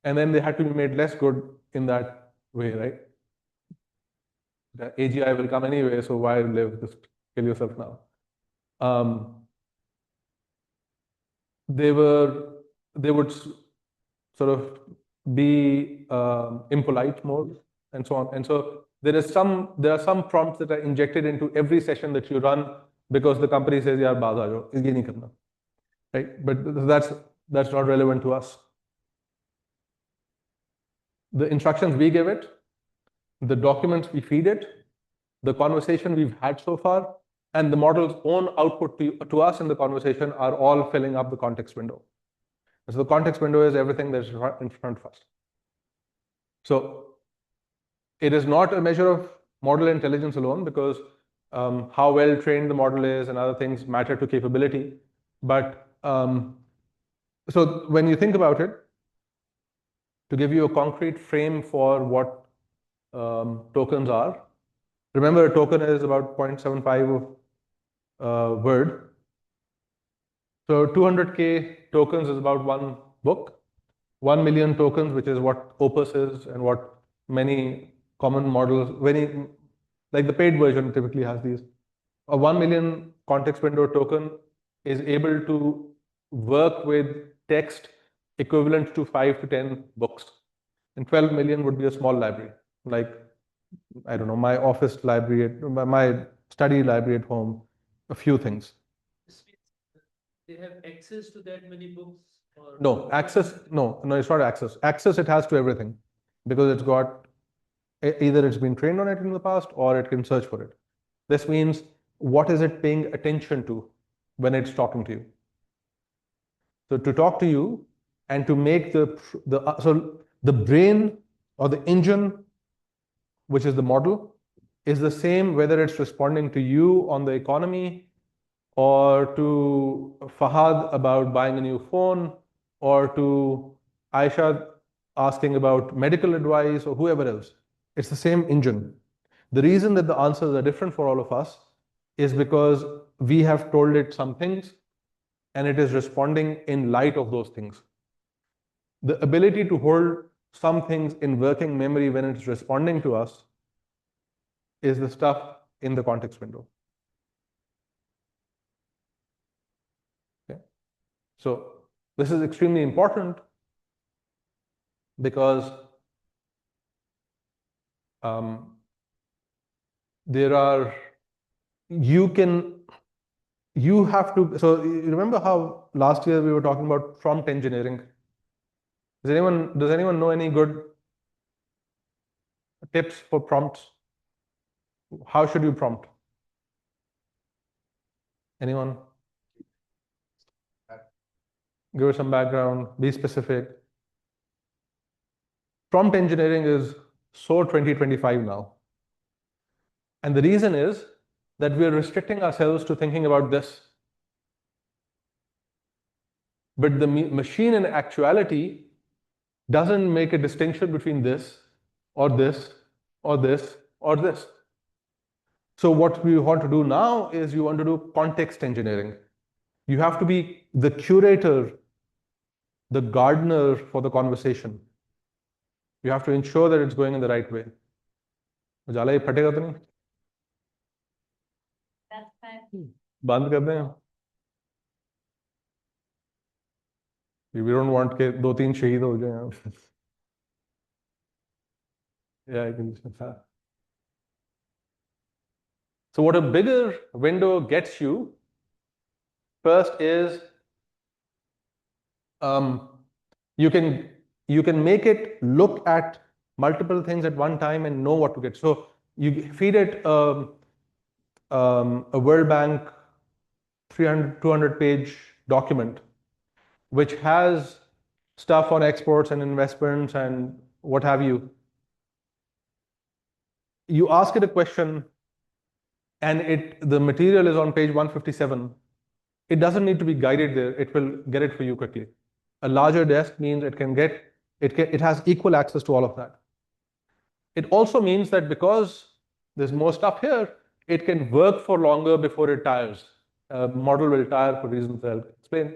And then they had to be made less good in that way, right? The AGI will come anyway, so why live? Just kill yourself now. They would sort of be impolite more and so on. And so there are some prompts that are injected into every session that you run because the company says, "Yaar, baaz aa jao, ye nahi karna," right? But that's not relevant to us. The instructions we give it, the documents we feed it, the conversation we've had so far, and the model's own output to us in the conversation are all filling up the context window. And so the context window is everything that's in front of us. So it is not a measure of model intelligence alone, because how well trained the model is and other things matter to capability. But so when you think about it, to give you a concrete frame for what tokens are, remember a token is about 0.75 of word. So 200K tokens is about one book. 1 million tokens, which is what Opus is and what many common models, like the paid version typically has these. A 1 million context window token is able to work with text equivalent to 5 to 10 books. And 12 million would be a small library, like, I don't know, my office library, my study library at home, a few things. They have access to that many books Or No, access, no, it's not access. Access it has to everything because it's got either it's been trained on it in the past or it can search for it. This means what is it paying attention to when it's talking to you? So to talk to you and to make so the brain or the engine, which is the model, is the same whether it's responding to you on the economy or to Fahad about buying a new phone or to Aisha asking about medical advice or whoever else. It's the same engine. The reason that the answers are different for all of us is because we have told it some things and it is responding in light of those things. The ability to hold some things in working memory when it's responding to us is the stuff in the context window. Okay. So this is extremely important because you have to, so you remember how last year we were talking about prompt engineering? Does anyone know any good tips for prompts? How should you prompt? Anyone? Give us some background, be specific. Prompt engineering is so 2025 now. And the reason is that we are restricting ourselves to thinking about this. But the machine in actuality doesn't make a distinction between this or this or this or this. So what we want to do now is you want to do context engineering. You have to be the curator, the gardener for the conversation. You have to ensure that it's going in the right way. उजाला ये फटेगा तो नहीं? That's fine. बंद कर दें. We don't want के दो तीन शहीद हो जाएं. Yeah, I can just. So what a bigger window gets you first is you can make it look at multiple things at one time and know what to get. So you feed it a World Bank 300, 200-page document, which has stuff on exports and investments and what have you. You ask it a question and the material is on page 157. It doesn't need to be guided there. It will get it for you quickly. A larger desk means it has equal access to all of that. It also means that because there's more stuff here, it can work for longer before it tires. A model will tire for reasons I'll explain.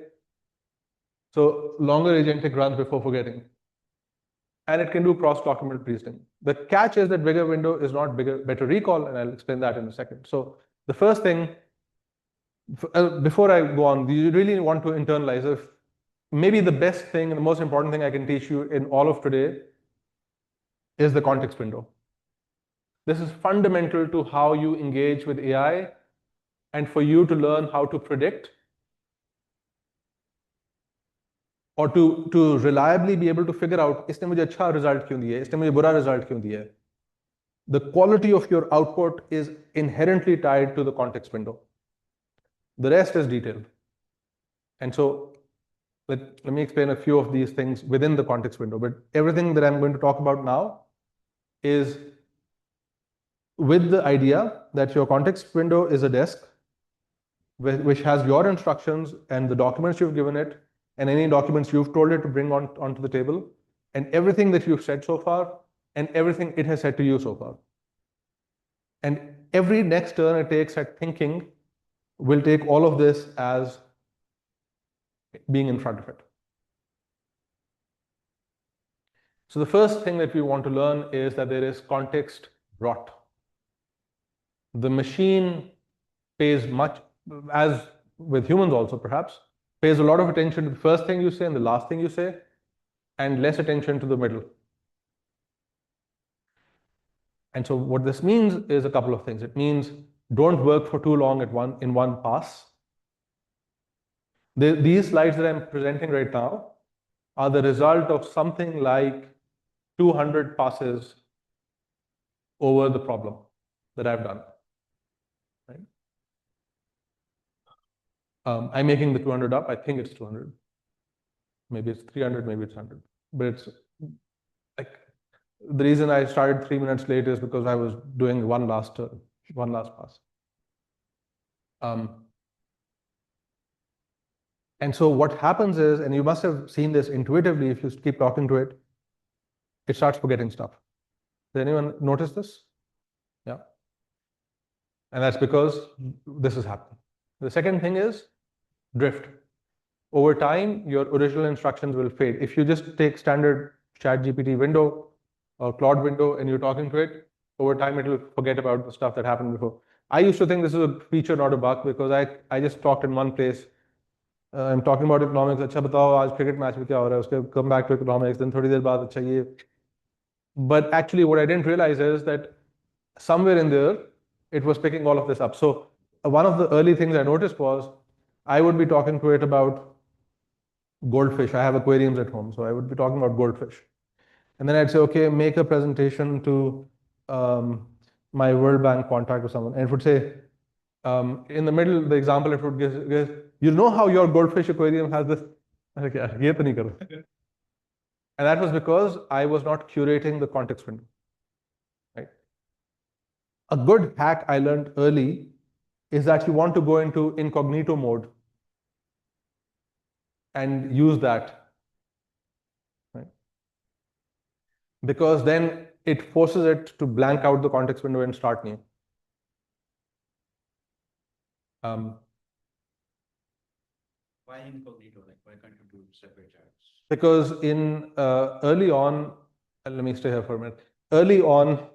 So longer agentic runs before forgetting. And it can do cross-document reasoning. The catch is that bigger window is not better recall, and I'll explain that in a second. So the first thing, before I go on, you really want to internalize maybe the best thing and the most important thing I can teach you in all of today is the context window. This is fundamental to how you engage with AI and for you to learn how to predict or to reliably be able to figure out, इसने मुझे अच्छा result क्यों दिया है, इसने मुझे बुरा result क्यों दिया है. The quality of your output is inherently tied to the context window. The rest is detailed. And so let me explain a few of these things within the context window. But everything that I'm going to talk about now is with the idea that your context window is a desk which has your instructions and the documents you've given it and any documents you've told it to bring onto the table and everything that you've said so far and everything it has said to you so far. And every next turn it takes at thinking will take all of this as being in front of it. So the first thing that we want to learn is that there is context rot. The machine pays much, as with humans also perhaps, pays a lot of attention to the first thing you say and the last thing you say, and less attention to the middle. And so what this means is a couple of things. It means don't work for too long in one pass. These slides that I'm presenting right now are the result of something like 200 passes over the problem that I've done. Right? I'm making the 200 up. I think it's 200. Maybe it's 300, maybe it's 100. But it's like the reason I started 3 minutes late is because I was doing one last pass. And so what happens is, and you must have seen this intuitively if you keep talking to it, it starts forgetting stuff. Did anyone notice this? Yeah. And that's because this is happening. The second thing is drift. Over time, your original instructions will fade. If you just take standard ChatGPT window or Claude window and you're talking to it, over time it will forget about the stuff that happened before. I used to think this is a feature, not a bug, because I just talked in one place. I'm talking about economics. अच्छा बताओ आज cricket match में क्या हो रहा है? उसके come back to economics. Then थोड़ी देर बाद अच्छा ये. But actually, what I didn't realize is that somewhere in there, it was picking all of this up. So one of the early things I noticed was I would be talking to it about goldfish. I have aquariums at home, so I would be talking about goldfish. And then I'd say, okay, make a presentation to my World Bank contact or someone. And it would say, in the middle, the example it would give, you know how your goldfish aquarium has this? And that was because I was not curating the context window. Right? A good hack I learned early is that you want to go into incognito mode and use that. Right? Because then it forces it to blank out the context window and start new. Why incognito? Like, why can't you do separate tabs? Because in early on, let me stay here for a minute. Early on,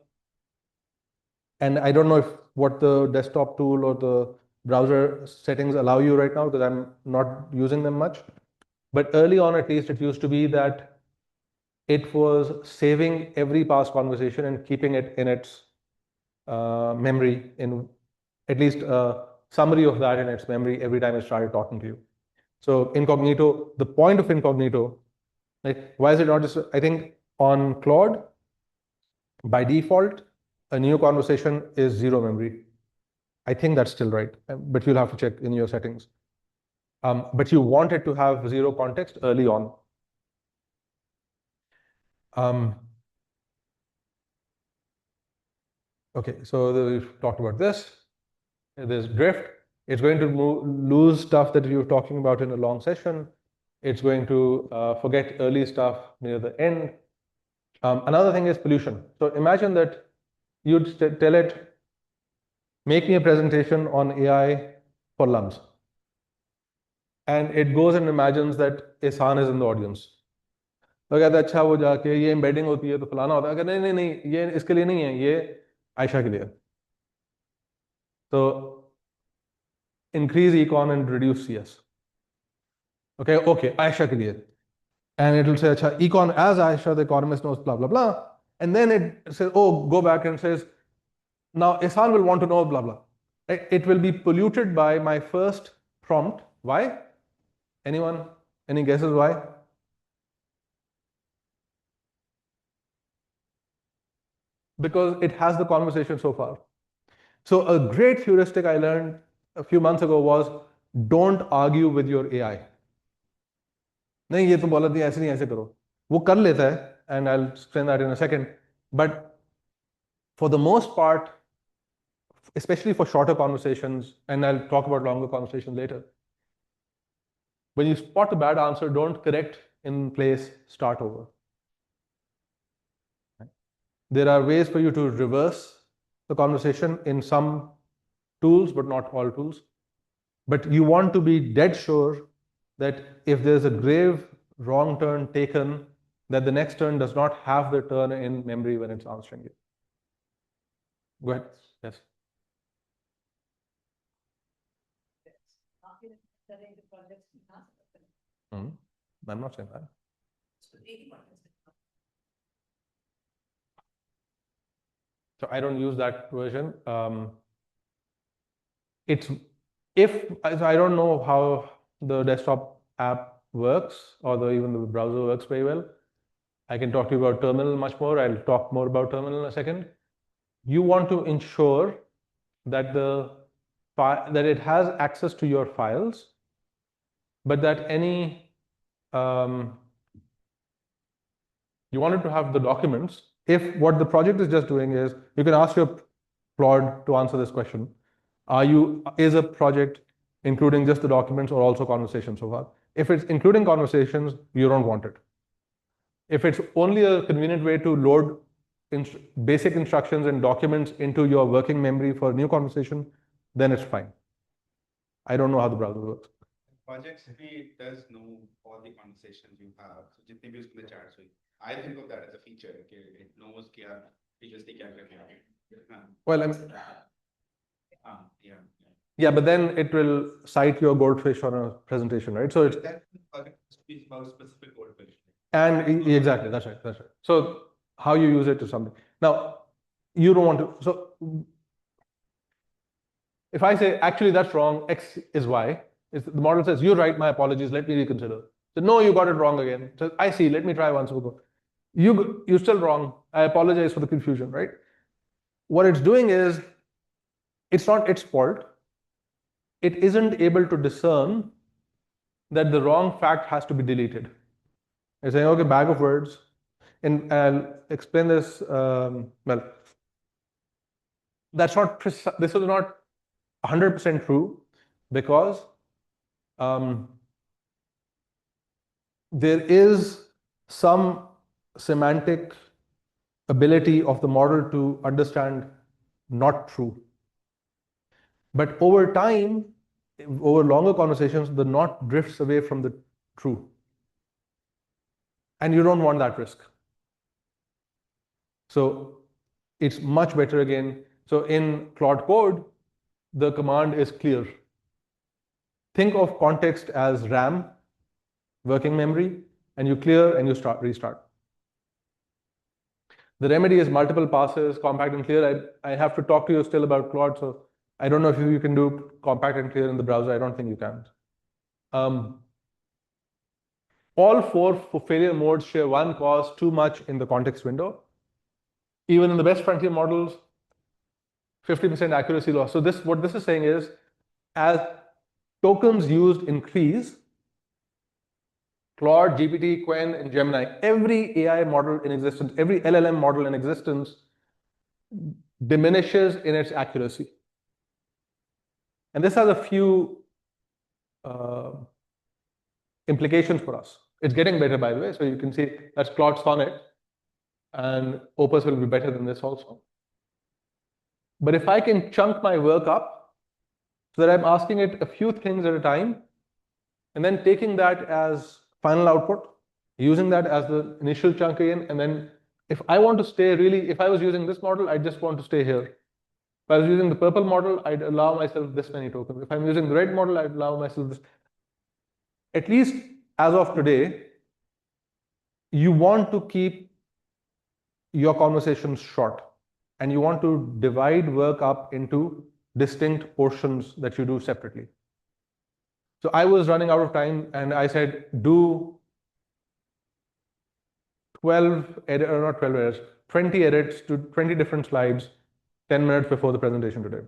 and I don't know if what the desktop tool or the browser settings allow you right now because I'm not using them much. But early on, at least, it used to be that it was saving every past conversation and keeping it in its memory, in at least a summary of that in its memory every time it started talking to you. So incognito, the point of incognito, like why is it not just, I think on Claude, by default, a new conversation is 0 memory. I think that's still right, but you'll have to check in your settings. But you want it to have 0 context early on. Okay, so we've talked about this. There's drift. It's going to lose stuff that you're talking about in a long session. It's going to forget early stuff near the end. Another thing is pollution. So imagine that you'd tell it, make me a presentation on AI for LUMS. And it goes and imagines that Ihsan is in the audience. तो कहता है अच्छा वो जाके ये embedding होती है तो फलाना होता है अगर नहीं नहीं नहीं ये इसके लिए नहीं है ये आयशा के लिए तो increase econ and reduce CS. Okay, Aisha ke liye. And it will say, Acha, econ as Aisha, the economist knows, blah, blah, blah. And then it says, oh, go back and says, now Ihsan will want to know, blah, blah. It will be polluted by my first prompt. Why? Anyone? Any guesses why? Because it has the conversation so far. So a great heuristic I learned a few months ago was don't argue with your AI. नहीं ये तो बोला थी ऐसे नहीं ऐसे करो वो कर लेता है and I'll explain that in a second but for the most part especially for shorter conversations and I'll talk about longer conversations later when you spot a bad answer don't correct in place start over. There are ways for you to reverse the conversation in some tools but not all tools but you want to be dead sure that if there's a grave wrong turn taken, that the next turn does not have the turn in memory when it's answering you. Go ahead. Yes. I'm not saying that. So I don't use that version. It's if I don't know how the desktop app works, or even the browser works very well. I can talk to you about terminal much more. I'll talk more about terminal in a second. You want to ensure that that it has access to your files, but that you want it to have the documents. If what the project is just doing is, you can ask your Claude to answer this question. Is a project including just the documents or also conversations so far? If it's including conversations, you don't want it. If it's only a convenient way to load basic instructions and documents into your working memory for a new conversation, then it's fine. I don't know how the browser works. Project City does know all the conversations you have. So jitne bhi uske chat hui. I think of that as a feature. Okay? It knows कि यार previously क्या कर रहे हैं. Well, Yeah. yeah, but then it will cite your goldfish on a presentation, right? So it's That is about specific goldfish. and exactly, that's right. So how you use it is something. Now, you don't want to. So if I say actually that's wrong, X is Y. The model says you're right. My apologies. Let me reconsider. So no, you got it wrong again. So I see. Let me try once more. You're still wrong. I apologize for the confusion, right? What it's doing is, it's not its fault. It isn't able to discern that the wrong fact has to be deleted. It's saying, okay, bag of words, and I'll explain this. Well, this is not 100% true, because there is some semantic ability of the model to understand not true. But over time, over longer conversations, the not drifts away from the true. And you don't want that risk. So it's much better again. So in Claude Code, the command is clear. Think of context as RAM, working memory, and you clear and you restart. The remedy is multiple passes, compact and clear. I have to talk to you still about Claude, so I don't know if you can do compact and clear in the browser. I don't think you can. All four failure modes share one cause: too much in the context window. Even in the best frontier models, 50% accuracy loss. So what this is saying is, as tokens used increase, Claude, GPT, Qwen, and Gemini, every AI model in existence, every LLM model in existence diminishes in its accuracy. And this has a few implications for us. It's getting better, by the way. So you can see that's Claude Sonnet, and Opus will be better than this also. But if I can chunk my work up so that I'm asking it a few things at a time, and then taking that as final output, using that as the initial chunk again, and then if I want to stay if I was using this model, I just want to stay here. If I was using the purple model, I'd allow myself this many tokens. If I'm using the red model, I'd allow myself this. At least as of today, you want to keep your conversations short, and you want to divide work up into distinct portions that you do separately. So I was running out of time, and I said, do 20 edits to 20 different slides, 10 minutes before the presentation today.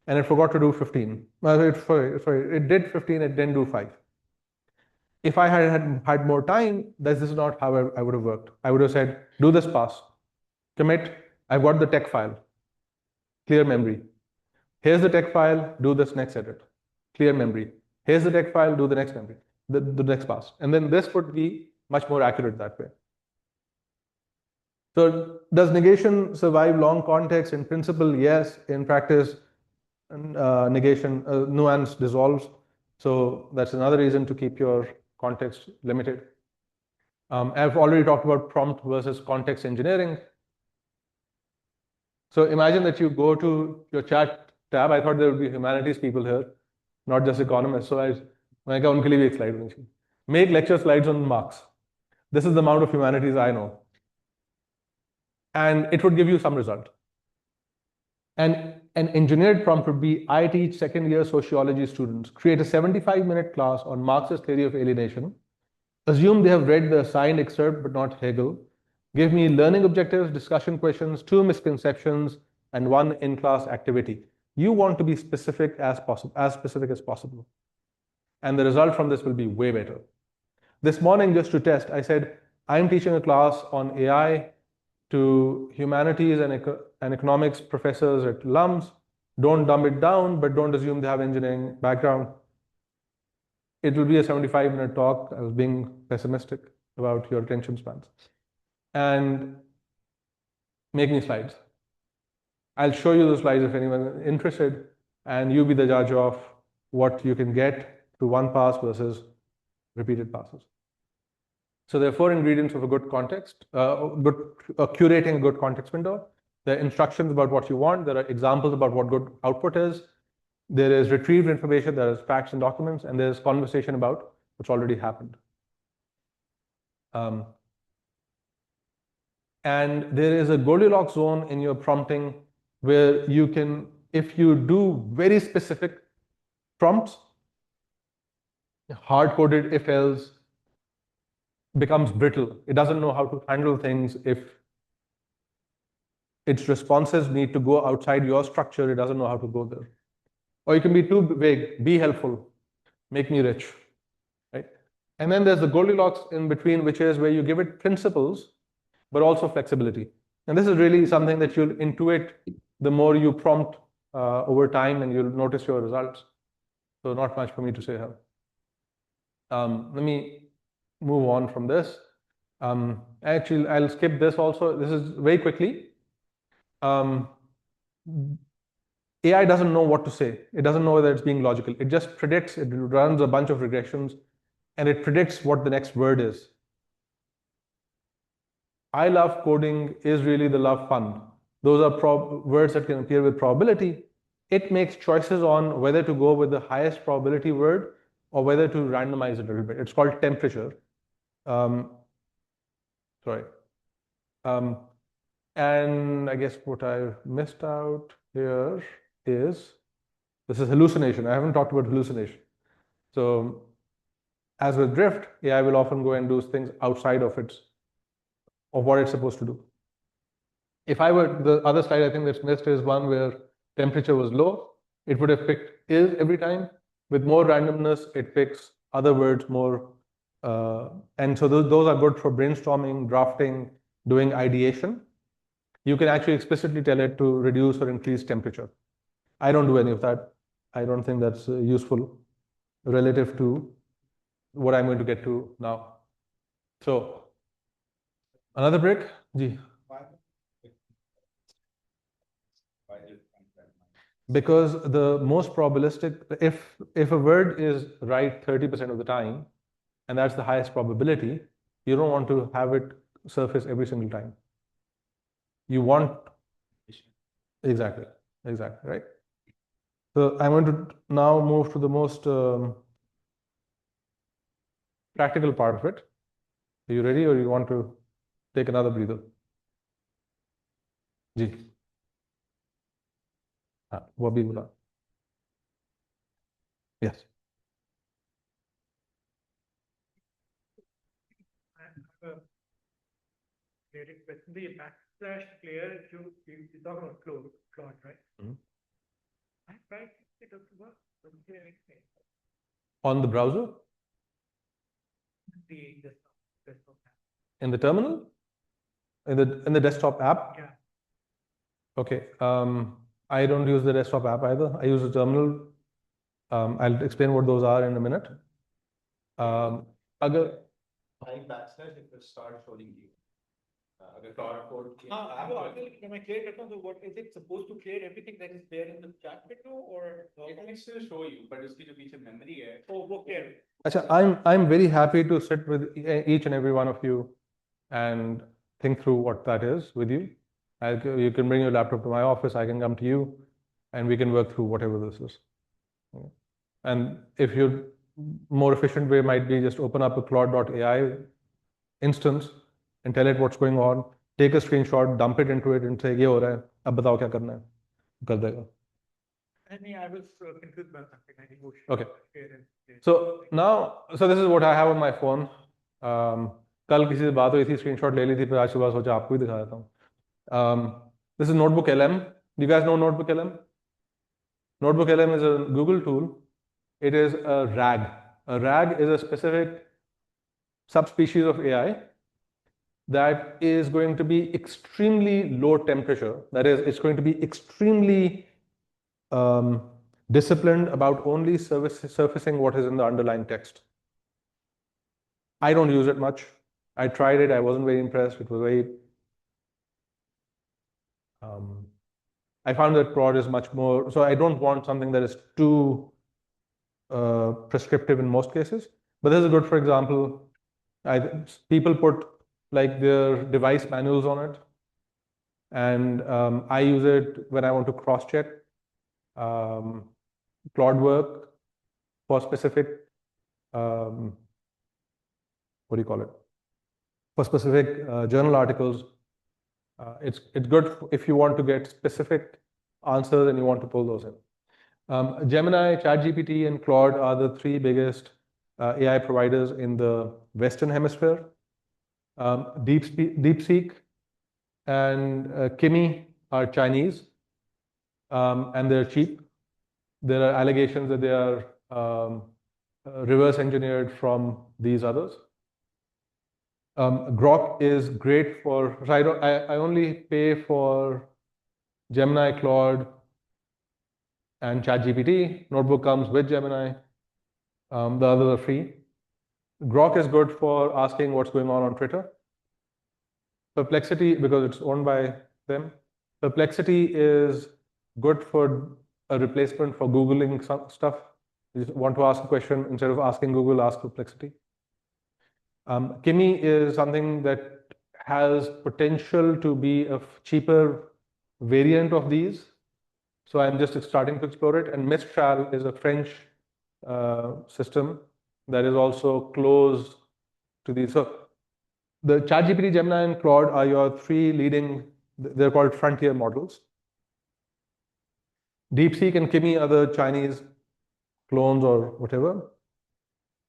And it forgot to do 15. It did 15, it didn't do 5. If I had more time, this is not how I would have worked. I would have said, do this pass, commit, I've got the text file, clear memory. Here's the text file, do this next edit, clear memory. Here's the text file, do the next memory, the next pass. And then this would be much more accurate that way. So does negation survive long context? In principle, yes. In practice, negation, nuance dissolves. So that's another reason to keep your context limited. I've already talked about prompt versus context engineering. So imagine that you go to your chat tab. I thought there would be humanities people here, not just economists. So I unke liye bhi ek slide honi chahiye. Make lecture slides on marks. This is the amount of humanities I know. And it would give you some result. And an engineered prompt would be, I teach second year sociology students. Create a 75-minute class on Marxist theory of alienation. Assume they have read the assigned excerpt but not Hegel. Give me learning objectives, discussion questions, 2 misconceptions, and 1 in-class activity. You want to be specific as possible, as specific as possible. And the result from this will be way better. This morning, just to test, I said, I'm teaching a class on AI to humanities and economics professors at LUMS. Don't dumb it down, but don't assume they have engineering background. It will be a 75-minute talk. I was being pessimistic about your attention spans. And make me slides. I'll show you the slides if anyone is interested, and you be the judge of what you can get to one pass versus repeated passes. So there are 4 ingredients of a good context, curating a good context window. There are instructions about what you want. There are examples about what good output is. There is retrieved information, there is facts and documents, and there's conversation about what's already happened. And there is a Goldilocks zone in your prompting where you can, if you do very specific prompts, hard-coded if-else becomes brittle. It doesn't know how to handle things. If its responses need to go outside your structure, it doesn't know how to go there. Or you can be too vague, be helpful, make me rich, right? And then there's the Goldilocks in between, which is where you give it principles, but also flexibility. And this is really something that you'll intuit the more you prompt over time, and you'll notice your results. So not much for me to say here. Let me move on from this. Actually, I'll skip this also. This is very quickly. AI doesn't know what to say. It doesn't know whether it's being logical. It just predicts, it runs a bunch of regressions, and it predicts what the next word is. I love coding is really the love fun. Those are words that can appear with probability. It makes choices on whether to go with the highest probability word or whether to randomize it a little bit. It's called temperature. And I guess what I missed out here is, this is hallucination. I haven't talked about hallucination. So as with drift, AI will often go and do things outside of what it's supposed to do. If I were, the other slide I think that's missed is one where temperature was low. It would have picked is every time. With more randomness, it picks other words more. And so those are good for brainstorming, drafting, doing ideation. You can actually explicitly tell it to reduce or increase temperature. I don't do any of that. I don't think that's useful relative to what I'm going to get to now. So another break? Ji. Because the most probabilistic, if a word is right 30% of the time, and that's the highest probability, you don't want to have it surface every single time. You want, exactly, right? So I'm going to now move to the most practical part of it. Are you ready, or you want to take another breather? Ji. What be बोला? Yes. Related question. The backslash clear, you talk about Claude, right? Mm-hmm. I tried it doesn't work. Doesn't clear anything. On the browser? The desktop app. In the terminal? In the desktop app? Yeah. Okay. I don't use the desktop app either. I use the terminal. I'll explain what those are in a minute. Agar backslash, it will start showing you. When I clear it, so what is it supposed to clear everything that is there in the chat window, or it can still show you, but it's going to be some memory. Oh, okay. Achha, I'm very happy to sit with each and every one of you and think through what that is with you. You can bring your laptop to my office, I can come to you, and we can work through whatever this is. And if your more efficient way might be just open up a Claude.ai instance and tell it what's going on, take a screenshot, dump it into it, and say, "Ye ho raha hai, ab batao kya karna hai?" Kar dega. I mean, I was confused about something. I think we should Okay. share it. So now, so this is what I have on my phone. कल किसी से बात हुई थी, screenshot ले ली थी, फिर आज सुबह सोचा आपको ही दिखा देता हूँ. This is Notebook LM. Do you guys know Notebook LM? Notebook LM is a Google tool. It is a RAG. A RAG is a specific subspecies of AI that is going to be extremely low temperature. That is, it's going to be extremely disciplined about only surfacing what is in the underlying text. I don't use it much. I tried it. I wasn't very impressed. It was very. I found that Claude is much more. So I don't want something that is too prescriptive in most cases. But this is good. For example, people put like their device manuals on it, and I use it when I want to cross-check Claude work for specific. What do you call it? For specific journal articles. It's good if you want to get specific answers and you want to pull those in. Gemini, ChatGPT, and Claude are the three biggest AI providers in the Western Hemisphere. DeepSeek and Kimi are Chinese, and they're cheap. There are allegations that they are reverse engineered from these others. Grok is great for. So I only pay for Gemini, Claude, and ChatGPT. Notebook comes with Gemini. The others are free. Grok is good for asking what's going on Twitter. Perplexity, because it's owned by them. Perplexity is good for a replacement for Googling some stuff. You want to ask a question, instead of asking Google, ask Perplexity. Kimi is something that has potential to be a cheaper variant of these. So I'm just starting to explore it. And Mistral is a French system that is also close to these. So the ChatGPT, Gemini, and Claude are your three leading, they're called frontier models. DeepSeek and Kimi are the Chinese clones or whatever.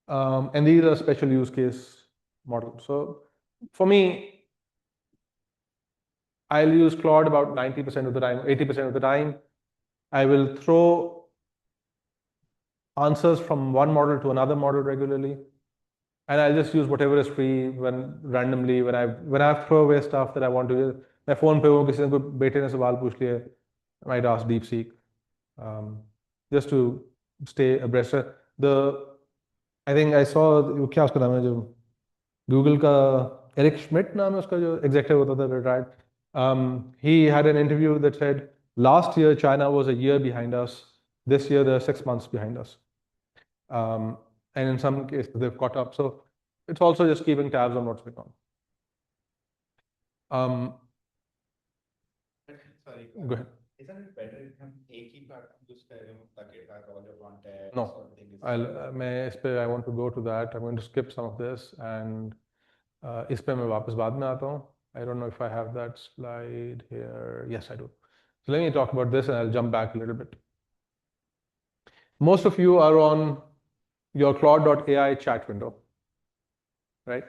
And these are special use case models. So for me, I'll use Claude about 90% of the time, 80% of the time. I will throw answers from one model to another model regularly. And I'll just use whatever is free randomly when I throw away stuff that I want to use. My phone पे वो किसी ने कोई बेटे ने सवाल पूछ लिया, I might ask DeepSeek, just to stay abreast. I think I saw क्या उसका नाम है जो Google का Eric Schmidt नाम है उसका जो executive होता था retired. He had an interview that said last year China was a year behind us. This year they're 6 months behind us. And in some cases they've caught up. So it's also just keeping tabs on what's going on. Sorry. Go ahead. Isn't it better if हम एक ही platform use करें ताकि it has all your content? No. I want to go to that. I'm going to skip some of this and इस पे मैं वापस बाद में आता हूँ. I don't know if I have that slide here. Yes, I do. So let me talk about this and I'll jump back a little bit. Most of you are on your Claude.ai chat window, right?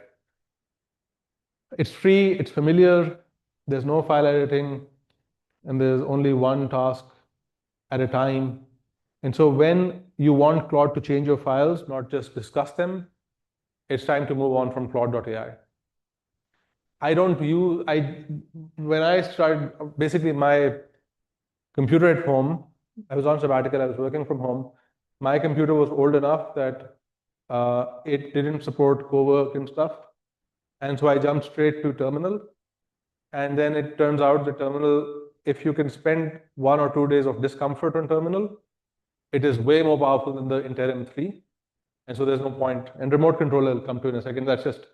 It's free, it's familiar, there's no file editing, and there's only one task at a time. And so when you want Claude to change your files, not just discuss them, it's time to move on from Claude.ai. When I started, basically my computer at home, I was on sabbatical, I was working from home. My computer was old enough that it didn't support co-work and stuff. And so I jumped straight to terminal. And then it turns out the terminal, if you can spend 1 or 2 days of discomfort on terminal, it is way more powerful than the Interim 3. And so there's no point. And remote control I'll come to in a second. That's just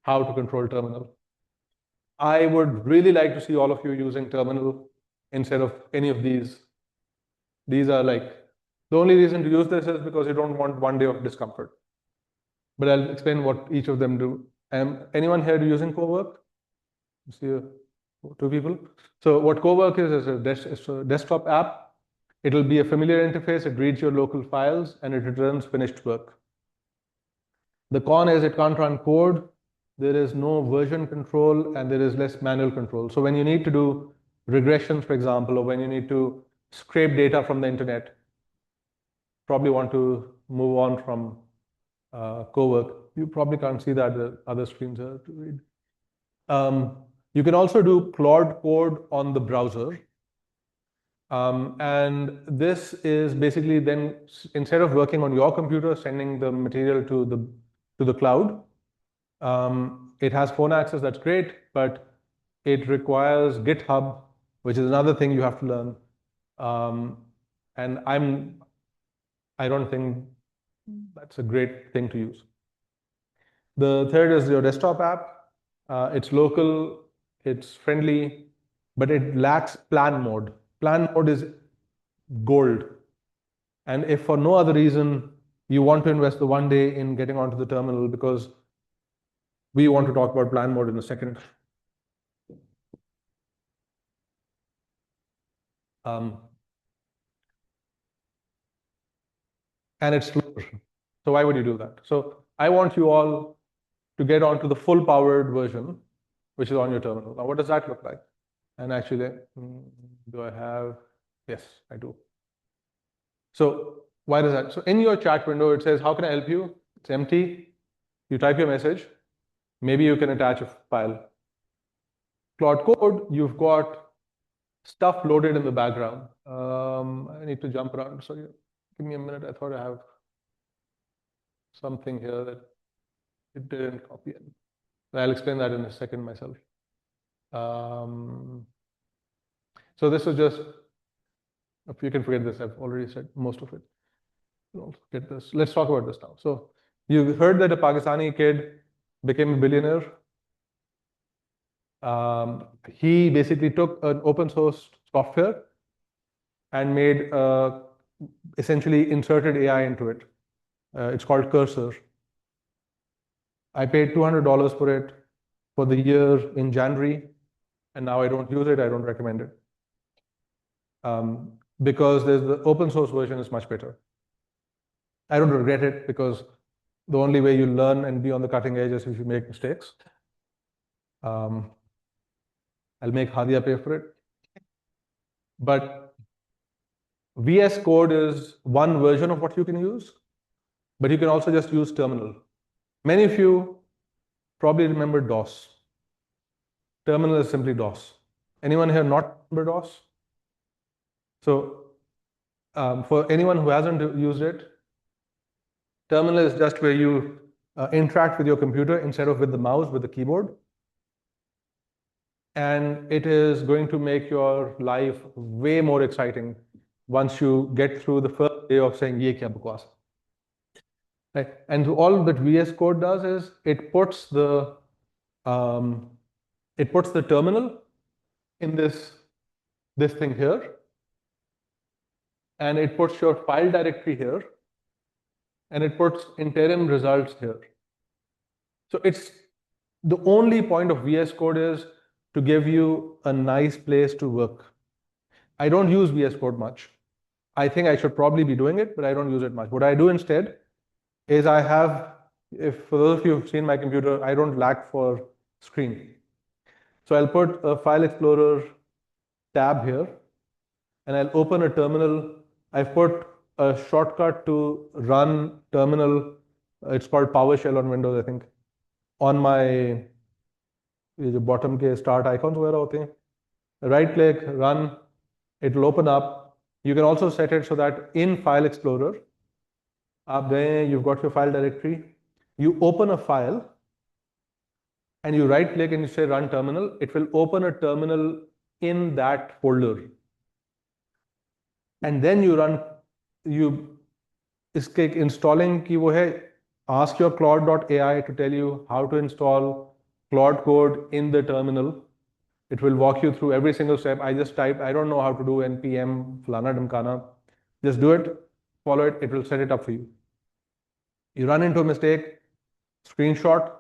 how to control terminal. I would really like to see all of you using terminal instead of any of these. These are like, the only reason to use this is because you don't want 1 day of discomfort. But I'll explain what each of them do. Anyone here using co-work? See 2 people. So what co-work is a desktop app It'll be a familiar interface, it reads your local files, and it returns finished work. The con is it can't run code, there is no version control, and there is less manual control. So when you need to do regressions, for example, or when you need to scrape data from the internet, probably want to move on from cowork. You probably can't see that, the other screens are to read. You can also do Claude code on the browser. And this is basically then, instead of working on your computer, sending the material to the cloud, it has phone access, that's great, but it requires GitHub, which is another thing you have to learn. And I don't think that's a great thing to use. The third is your desktop app. It's local, it's friendly, but it lacks plan mode. Plan mode is gold. And if for no other reason you want to invest the one day in getting onto the terminal, because we want to talk about plan mode in a second. And it's slower. So why would you do that? So I want you all to get onto the full powered version, which is on your terminal. Now, what does that look like? And actually, do I have? Yes, I do. So why does that? So in your chat window, it says, how can I help you? It's empty. You type your message. Maybe you can attach a file. Claude Code, you've got stuff loaded in the background. I need to jump around. So give me a minute. I thought I have something here that it didn't copy in. I'll explain that in a second myself. So this is just, if you can forget this, I've already said most of it. Don't forget this. Let's talk about this now. So you've heard that a Pakistani kid became a billionaire. He basically took an open source software and made, essentially inserted AI into it. It's called Cursor. I paid $200 for it for the year in January, and now I don't use it, I don't recommend it. Because the open source version is much better. I don't regret it because the only way you learn and be on the cutting edge is if you make mistakes. I'll make Hadia pay for it. But VS Code is one version of what you can use, but you can also just use terminal. Many of you probably remember DOS. Terminal is simply DOS. Anyone here not remember DOS? So for anyone who hasn't used it, terminal is just where you interact with your computer instead of with the mouse, with the keyboard. And it is going to make your life way more exciting once you get through the first day of saying, ye kya bakwas. Right? And all that VS Code does is it puts the terminal in this thing here, and it puts your file directory here, and it puts interim results here. So it's the only point of VS Code is to give you a nice place to work. I don't use VS Code much. I think I should probably be doing it, but I don't use it much. What I do instead is I have, for those of you who've seen my computer, I don't lack for screen. So I'll put a File Explorer tab here, and I'll open a terminal. I've put a shortcut to run terminal. It's called PowerShell on Windows, I think. On my bottom के start icons वगैरह होते हैं. Right click, run. It'll open up. You can also set it so that in File Explorer, आप गए, you've got your file directory. You open a file, and you right click and you say run terminal. It will open a terminal in that folder. And then you run, इसके installing की वो है, ask your Claude.ai to tell you how to install Claude code in the terminal. It will walk you through every single step. I just typed, I don't know how to do npm flana damkana. Just do it, follow it, it will set it up for you. You run into a mistake, screenshot,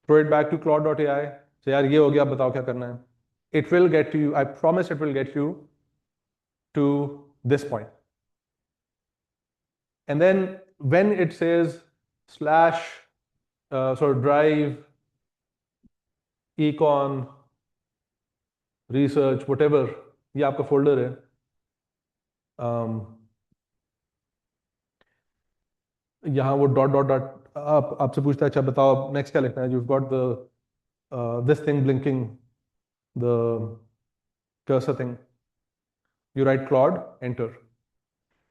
throw it back to Claude.ai, say yaar ye ho gaya, batao kya karna hai. It will get to you, I promise it will get you to this point. And then when it says slash sort of drive, econ, research, whatever, ये आपका folder है. यहाँ वो dot dot dot आपसे पूछता है अच्छा बताओ next क्या लिखना है. You've got the this thing blinking, the cursor thing. You write Claude, enter,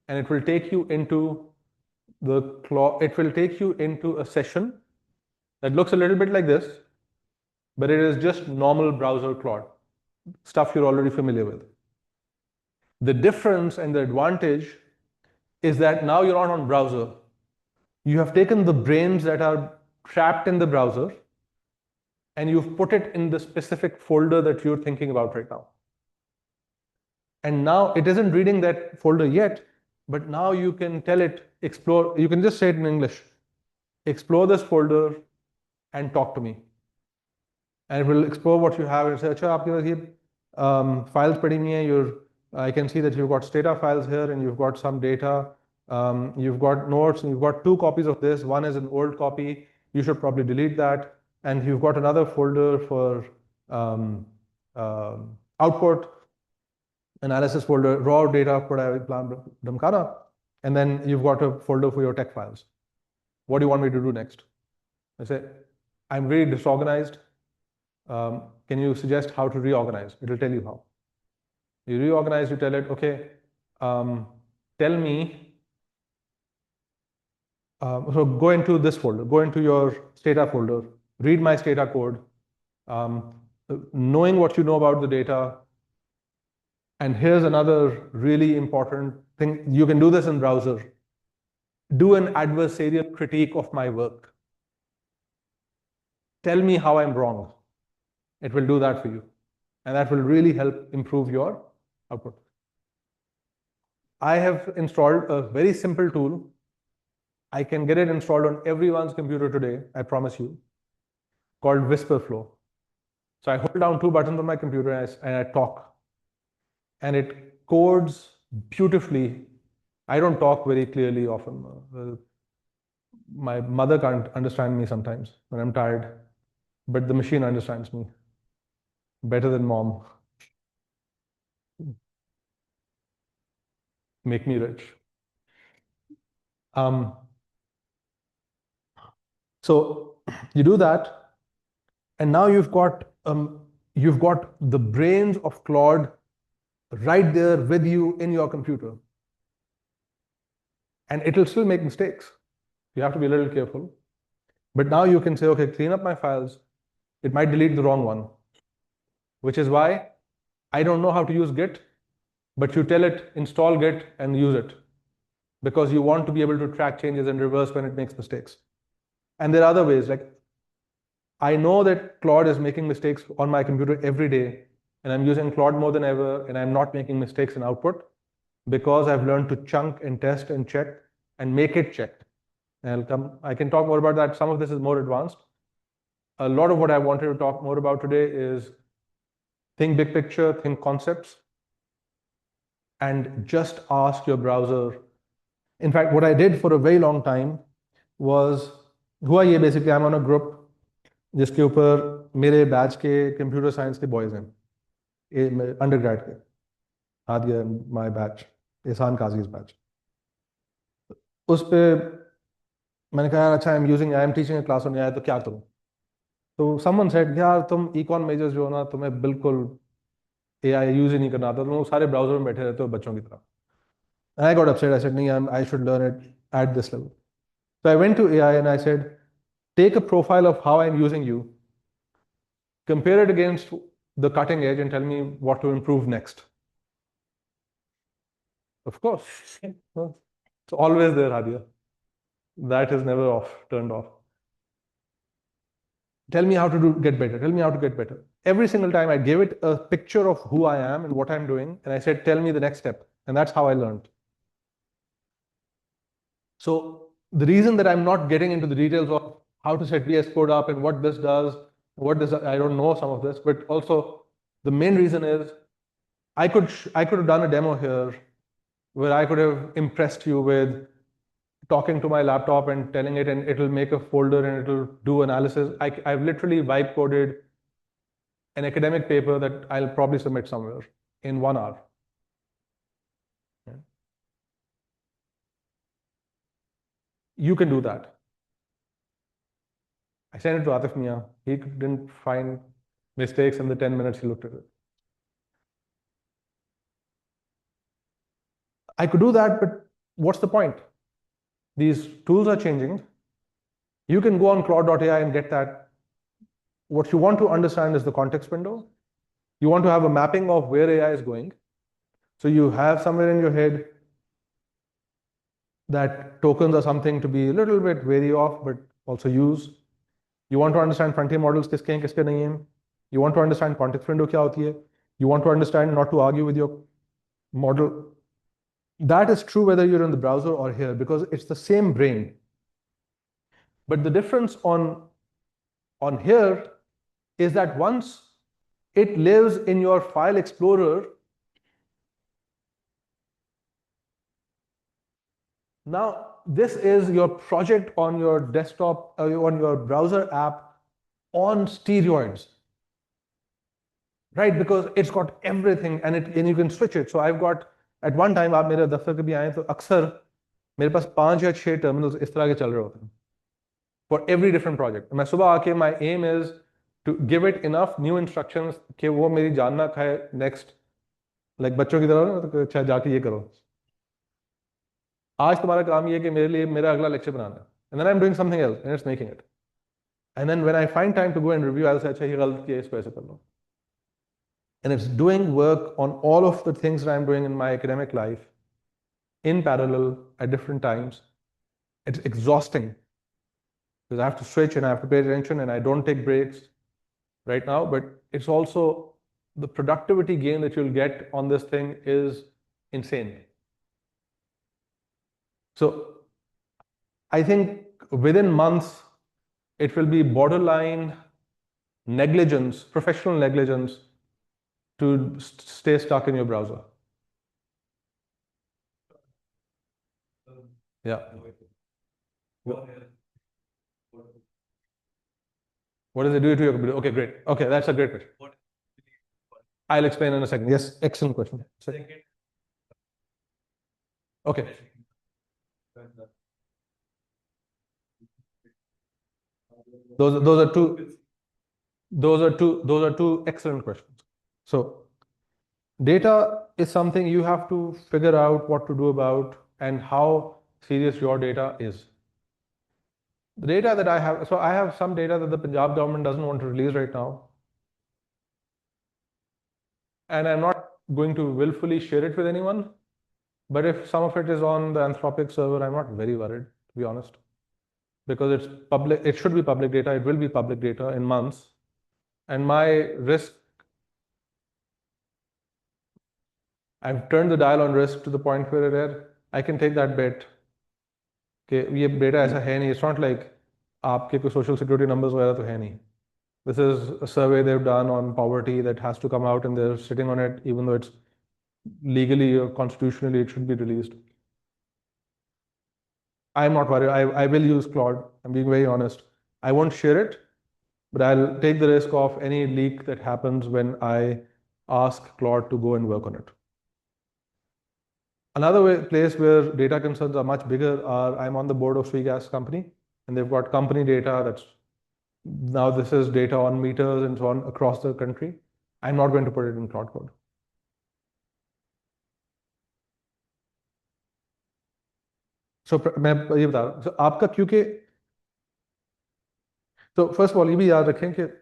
and it will take you into a session that looks a little bit like this, but it is just normal browser Claude, stuff you're already familiar with. The difference and the advantage is that now you're not on browser. You have taken the brains that are trapped in the browser and you've put it in the specific folder that you're thinking about right now. And now it isn't reading that folder yet, but now you can tell it, explore, you can just say it in English, explore this folder and talk to me. And it will explore what you have and say, अच्छा आपके पास ये files पड़ी हुई हैं, I can see that you've got Stata files here and you've got some data, you've got notes, and you've got 2 copies of this, one is an old copy, you should probably delete that, and you've got another folder for output, analysis folder, raw data, plan, and then you've got a folder for your tech files. What do you want me to do next? I say, I'm really disorganized. Can you suggest how to reorganize? It will tell you how. You reorganize, you tell it, okay, tell me, so go into this folder, go into your Stata folder, read my Stata code, knowing what you know about the data. And here's another really important thing. You can do this in browser. Do an adversarial critique of my work. Tell me how I'm wrong. It will do that for you. And that will really help improve your output. I have installed a very simple tool. I can get it installed on everyone's computer today, I promise you, called WhisperFlow. So I hold down 2 buttons on my computer and I talk. And it codes beautifully. I don't talk very clearly often. My mother can't understand me sometimes when I'm tired, but the machine understands me better than mom. Make me rich. So you do that, and now you've got the brains of Claude right there with you in your computer. And it'll still make mistakes. You have to be a little careful. But now you can say, okay, clean up my files. It might delete the wrong one, which is why I don't know how to use Git, but you tell it, install Git and use it, because you want to be able to track changes and reverse when it makes mistakes. And there are other ways, like I know that Claude is making mistakes on my computer every day, and I'm using Claude more than ever, and I'm not making mistakes in output because I've learned to chunk and test and check and make it checked. And I can talk more about that. Some of this is more advanced. A lot of what I wanted to talk more about today is think big picture, think concepts, and just ask your browser. In fact, what I did for a very long time was, basically I'm on a group जिसके ऊपर मेरे batch के computer science के boys हैं, undergrad के, Hadiya my batch, एहसान काजीज batch. उस पे मैंने कहा यार अच्छा I am teaching A class on AI, तो क्या करूं? तो समवन सेड यार तुम इकॉन मेजर्स जो हो ना, तुम्हें बिल्कुल एआई यूज ही नहीं करना आता, तुम सारे ब्राउजर में बैठे रहते हो बच्चों की तरह. And I got upset. I said, "No, I should learn it at this level." So I went to AI and I said, "Take a profile of how I'm using you, compare it against the cutting edge, and tell me what to improve next." Of course, it's always there, Hadia. That is never turned off. Tell me how to get better. Tell me how to get better. Every single time I gave it a picture of who I am and what I'm doing, and I said, "Tell me the next step," and that's how I learned. So the reason that I'm not getting into the details of how to set VS Code up and what this does, I don't know some of this, but also the main reason is I could have done a demo here where I could have impressed you with talking to my laptop and telling it, and it'll make a folder and it'll do analysis. I've literally vibe coded an academic paper that I'll probably submit somewhere in 1 hour. Yeah. You can do that. I sent it to Atif Mia. He didn't find mistakes in the 10 minutes he looked at it. I could do that, but what's the point? These tools are changing. You can go on Claude.ai and get that. What you want to understand is the context window. You want to have a mapping of where AI is going. So you have somewhere in your head that tokens are something to be a little bit wary of, but also use. You want to understand frontier models kiske hain, kiske nahi hain. You want to understand context window kya hoti hai. You want to understand not to argue with your model. That is true whether you're in the browser or here, because it's the same brain. But the difference on here is that once it lives in your file explorer, now this is your project on your desktop, on your browser app on steroids, right? Because it's got everything and you can switch it. So I've got, at one time, आप मेरे दफ्तर कभी आए तो अक्सर मेरे पास 5 या 6 terminals इस तरह के चल रहे होते हैं for every different project. मैं सुबह आके my aim is to give it enough new instructions कि वो मेरी जानना खाए next, like बच्चों की तरह ना, तो अच्छा जाके ये करो. आज तुम्हारा काम ये है कि मेरे लिए मेरा अगला लेक्चर बनाना है. And then I'm doing something else and it's making it. And then when I find time to go and review, I'll say अच्छा ये गलत किया, इसको ऐसे कर लो. And it's doing work on all of the things that I'm doing in my academic life in parallel at different times. It's exhausting because I have to switch and I have to pay attention and I don't take breaks right now, but it's also the productivity gain that you'll get on this thing is insane. So I think within months, it will be borderline negligence, professional negligence to stay stuck in your browser. Yeah. What does it do to your computer? Okay, great. Okay, that's a great question. I'll explain in a second. Yes, excellent question. Okay. Those are two excellent questions. So data is something you have to figure out what to do about and how serious your data is. The data that I have, so I have some data that the Punjab government doesn't want to release right now. And I'm not going to willfully share it with anyone. But if some of it is on the Anthropic server, I'm not very worried, to be honest. Because it's public, it should be public data, it will be public data in months. And my risk, I've turned the dial on risk to the point where I can take that bet. Okay, ये data ऐसा है नहीं. It's not like आपके कोई social security numbers वगैरह तो है नहीं. This is a survey they've done on poverty that has to come out and they're sitting on it, even though it's legally or constitutionally it should be released. I'm not worried. I will use Claude. I'm being very honest. I won't share it, but I'll take the risk of any leak that happens when I ask Claude to go and work on it. Another place where data concerns are much bigger are I'm on the board of Sui Gas company, and they've got company data that's now this is data on meters and so on across the country. I'm not going to put it in Claude Code. So मैं ये बता रहा हूँ. So आपका क्योंकि so first of all ये भी याद रखें कि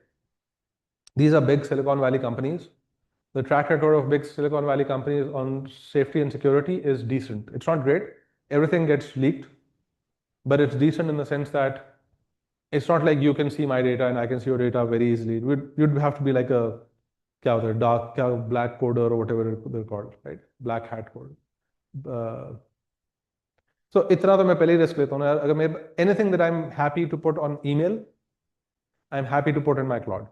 these are big Silicon Valley companies. The track record of big Silicon Valley companies on safety and security is decent. It's not great. Everything gets leaked, but it's decent in the sense that it's not like you can see my data and I can see your data very easily. You'd have to be like a dark, black coder or whatever they're called, right? Black hat coder. So इतना तो मैं पहले ही risk लेता हूँ ना. अगर मैं anything that I'm happy to put on email, I'm happy to put in my Claude,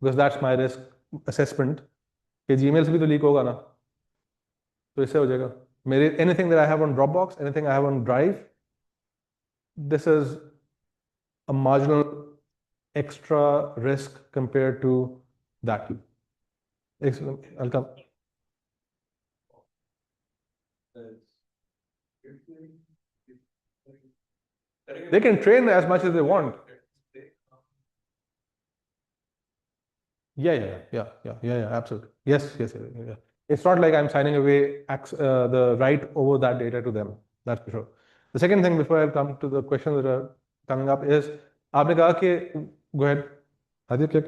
because that's my risk assessment. कि Gmail से भी तो leak होगा ना, तो इससे हो जाएगा. मेरे anything that I have on Dropbox, anything I have on Drive, this is a marginal extra risk compared to that. I'll come. They can train as much as they want. Yeah, absolutely. Yes. It's not like I'm signing away the right over that data to them. That's for sure. The second thing before I come to the questions that are coming up is, आपने कहा कि, go ahead, Aditya.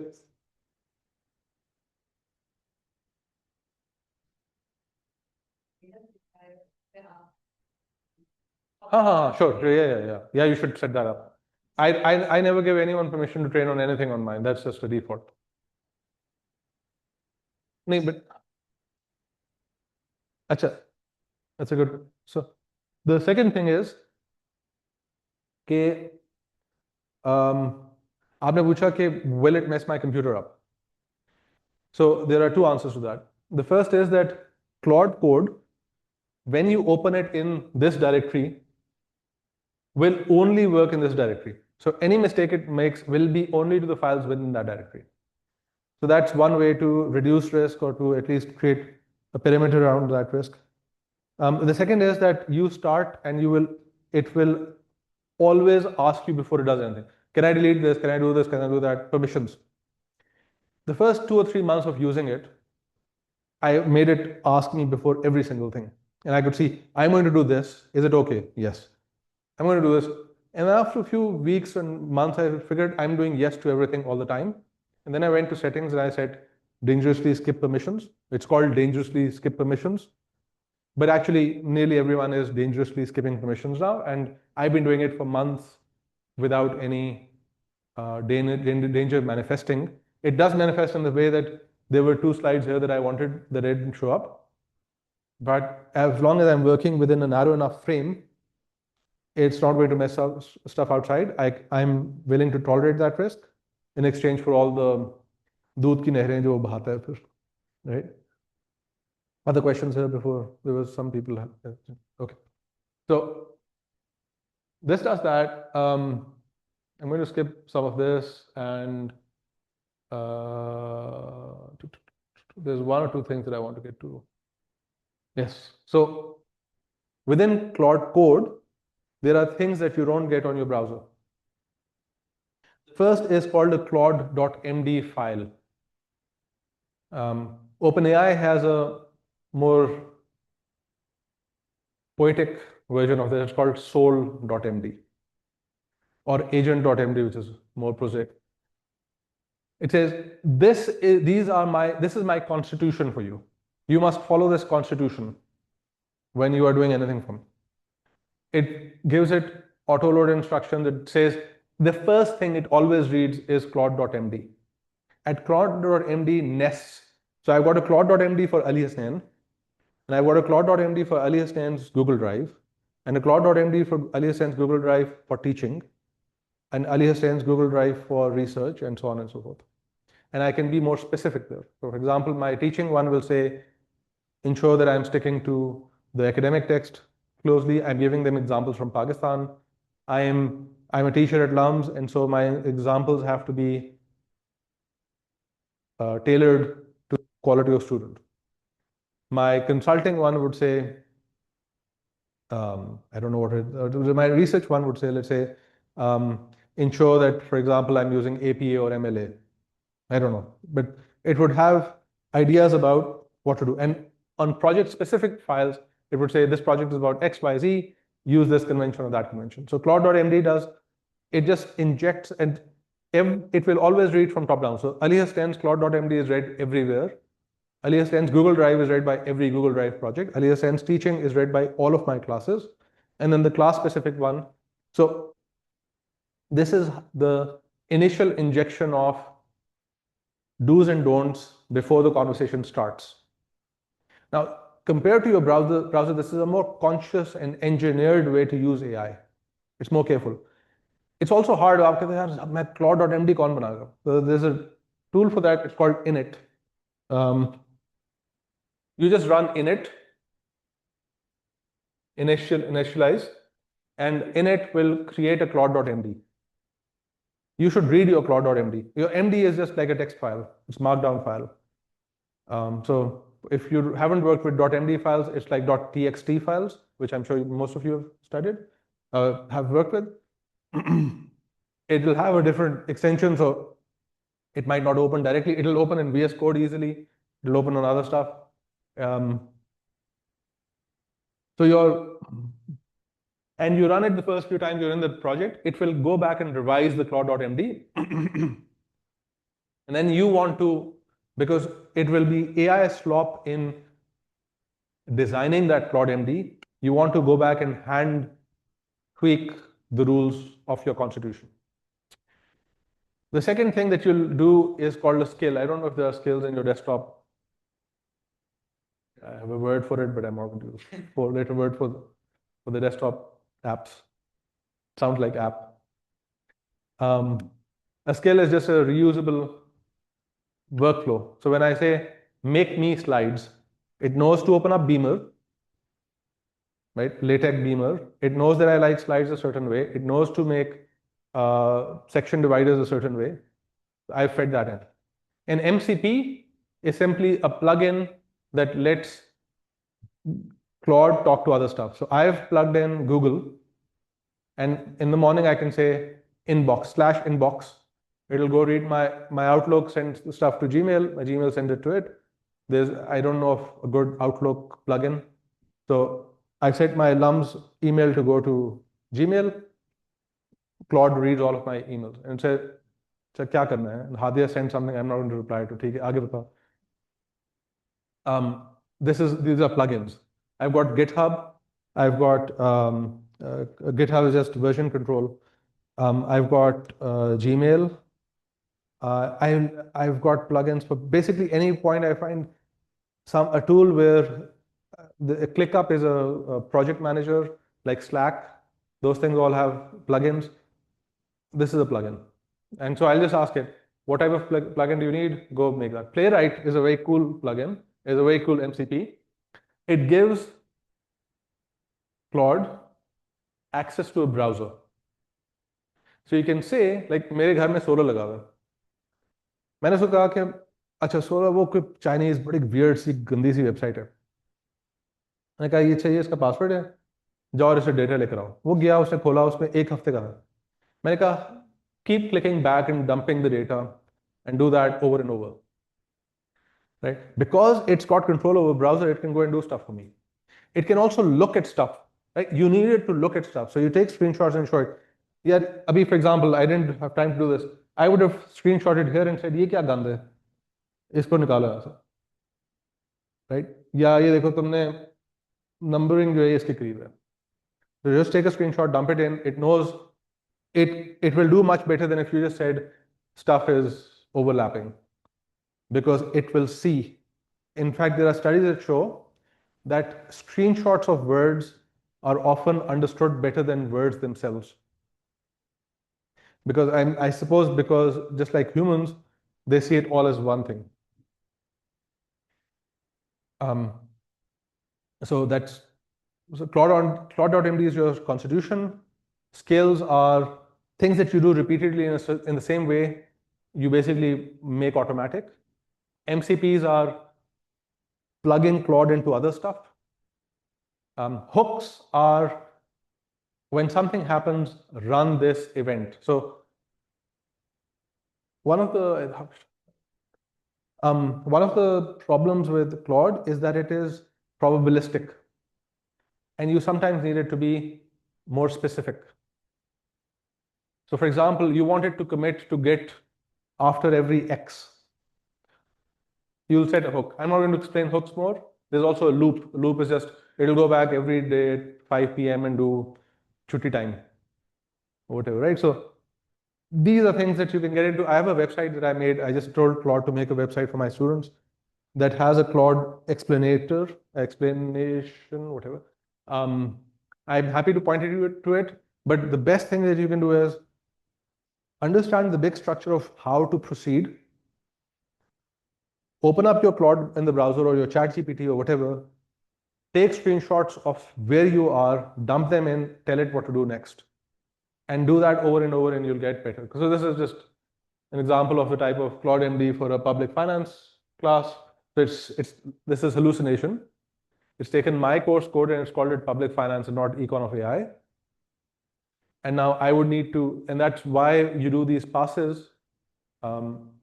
Sure. Yeah, you should set that up. I never give anyone permission to train on anything on mine. That's just a default. No, but अच्छा, that's a good. So the second thing is कि आपने पूछा कि will it mess my computer up? So there are two answers to that. The first is that Claude Code, when you open it in this directory, will only work in this directory. So any mistake it makes will be only to the files within that directory. So that's one way to reduce risk, or to at least create a perimeter around that risk. The second is that you start and it will always ask you before it does anything. Can I delete this? Can I do this? Can I do that? Permissions. The first 2 or 3 months of using it, I made it ask me before every single thing. And I could see, I'm going to do this. Is it okay? Yes. I'm going to do this. And after a few weeks and months, I figured I'm doing yes to everything all the time. And then I went to settings and I said, dangerously skip permissions. It's called dangerously skip permissions. But actually, nearly everyone is dangerously skipping permissions now. And I've been doing it for months without any danger manifesting. It does manifest in the way that there were 2 slides here that I wanted that didn't show up. But as long as I'm working within a narrow enough frame, it's not going to mess up stuff outside. I'm willing to tolerate that risk in exchange for all the दूध की नहरें जो बहाता है फिर, right? Other questions here before? There was some people. Okay. So this does that. I'm going to skip some of this, and there's 1 or 2 things that I want to get to. Yes. So within Claude Code, there are things that you don't get on your browser. First is called a claude.md file. OpenAI has a more poetic version of this. It's called soul.md or agent.md, which is more prosaic. It says, this is my constitution for you. You must follow this constitution when you are doing anything from. It gives it auto-load instruction that says the first thing it always reads is claude.md. At claude.md nests. So I've got a claude.md for Ali Hasnain, and I've got a claude.md for Ali Hasnain's Google Drive, and a claude.md for Ali Hasnain's Google Drive for teaching, and Ali Hasnain's Google Drive for research, and so on and so forth. And I can be more specific there. So for example, my teaching one will say, ensure that I'm sticking to the academic text closely. I'm giving them examples from Pakistan. I'm a teacher at LUMS, and so my examples have to be tailored to quality of student. My consulting one would say, I don't know what it, my research one would say, let's say, ensure that, for example, I'm using APA or MLA. I don't know, but it would have ideas about what to do. And on project-specific files, it would say this project is about X, Y, Z, use this convention or that convention. So claude.md does, it just injects, and it will always read from top down. So Ali Hasnain's claude.md is read everywhere. Ali Hasnain's Google Drive is read by every Google Drive project. Ali Hasnain's teaching is read by all of my classes. And then the class-specific one. So this is the initial injection of do's and don'ts before the conversation starts. Now, compared to your browser, this is a more conscious and engineered way to use AI. It's more careful. It's also hard. Claude.md kaun banayega? So there's a tool for that. It's called init. You just run init, initialize, and in it will create a claude.md. You should read your claude.md. Your MD is just like a text file. It's markdown file. So if you haven't worked with .md files, it's like .txt files, which I'm sure most of you have studied, have worked with. It will have a different extension, so it might not open directly. It'll open in VS Code easily. It'll open on other stuff. And you run it the first few times you're in the project, it will go back and revise the claude.md. And then you want to, because it will be AI slop in designing that claude.md, you want to go back and hand tweak the rules of your constitution. The second thing that you'll do is called a skill. I don't know if there are skills in your desktop. I have a word for it, but I'm not going to use a four-letter word for the desktop apps. Sounds like app. A skill is just a reusable workflow. So when I say make me slides, it knows to open up Beamer, right? LaTeX Beamer. It knows that I like slides a certain way. It knows to make section dividers a certain way. I've fed that in. And MCP is simply a plugin that lets Claude talk to other stuff. So I've plugged in Google, and in the morning I can say inbox. It'll go read my Outlook, send stuff to Gmail. My Gmail sends it to it. I don't know of a good Outlook plugin. So I set my LUMS email to go to Gmail. Claude reads all of my emails and says, क्या करना है? And Hadia sent something, I'm not going to reply to. ठीक है, आगे बताओ. These are plugins. I've got GitHub. I've got GitHub is just version control. I've got Gmail. I've got plugins for basically any point I find a tool where the ClickUp is a project manager like Slack. Those things all have plugins. This is a plugin. And so I'll just ask it, what type of plugin do you need? Go make that. Playwright is a very cool plugin. It's a very cool MCP. It gives Claude access to a browser. So you can say, like, मेरे घर में solar लगा हुआ है. मैंने उसको कहा कि अच्छा सोलर वो कोई चाइनीज बड़ी वियर्ड सी गंदी सी वेबसाइट है. मैंने कहा ये चाहिए, इसका पासवर्ड है, जाओ और इसे डेटा लेकर आओ. वो गया, उसने खोला, उसमें एक हफ्ते का है. मैंने कहा keep clicking back and dumping the data and do that over and over. Right? Because it's got control over browser, it can go and do stuff for me. It can also look at stuff. Right? You need it to look at stuff. So you take screenshots and show it. Yeah, Abhi, for example, I didn't have time to do this. I would have screenshotted here and said, ये क्या गंद है? इसको निकालो यहाँ से. Right? या ये देखो तुमने numbering जो है इसके करीब है. So just take a screenshot, dump it in. It knows it will do much better than if you just said stuff is overlapping, because it will see. In fact, there are studies that show that screenshots of words are often understood better than words themselves. Because I suppose because just like humans, they see it all as one thing. So Claude.md is your constitution. Skills are things that you do repeatedly in the same way you basically make automatic. MCPs are plugging Claude into other stuff. Hooks are when something happens, run this event. So one of the problems with Claude is that it is probabilistic, and you sometimes need it to be more specific. So for example, you want it to commit to Git after every X. You'll set a hook. I'm not going to explain hooks more. There's also a loop. A loop is just, it'll go back every day at 5 p.m. and do chutti time or whatever, right? So these are things that you can get into. I have a website that I made. I just told Claude to make a website for my students that has a Claude explanation, whatever. I'm happy to point you to it, but the best thing that you can do is understand the big structure of how to proceed. Open up your Claude in the browser or your ChatGPT or whatever, take screenshots of where you are, dump them in, tell it what to do next. And do that over and over and you'll get better. So this is just an example of the type of Claude MD for a public finance class. So this is hallucination. It's taken my course code and it's called it public finance and not econ of AI. And now I would need to, and that's why you do these passes,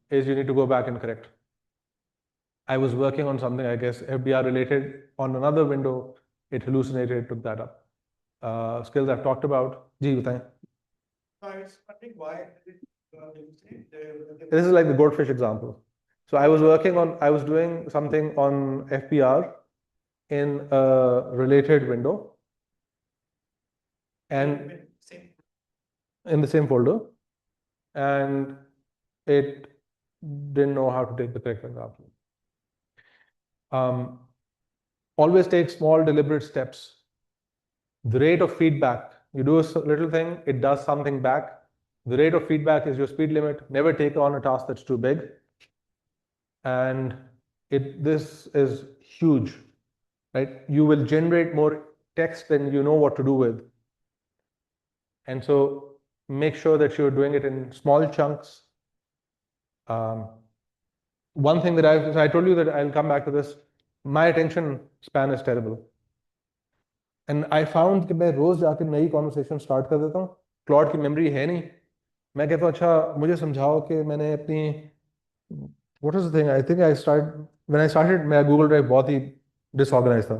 is you need to go back and correct. I was working on something, I guess, FBR related on another window. It hallucinated, took that up. Skills I've talked about. Ji, bataएं. I was wondering why This is like the goldfish example. So I was doing something on FBR in a related window and in the same folder, and it didn't know how to take the correct example. Always take small deliberate steps. The rate of feedback, you do a little thing, it does something back. The rate of feedback is your speed limit. Never take on a task that's too big. And this is huge, right? You will generate more text than you know what to do with. And so make sure that you're doing it in small chunks. One thing that I told you that I'll come back to this, my attention span is terrible. And I found कि मैं रोज जाकर नई conversation start कर देता हूँ. Claude की memory है नहीं. मैं कहता हूँ अच्छा मुझे समझाओ कि मैंने अपनी what is the thing? I think when I started मेरा Google Drive बहुत ही disorganized था.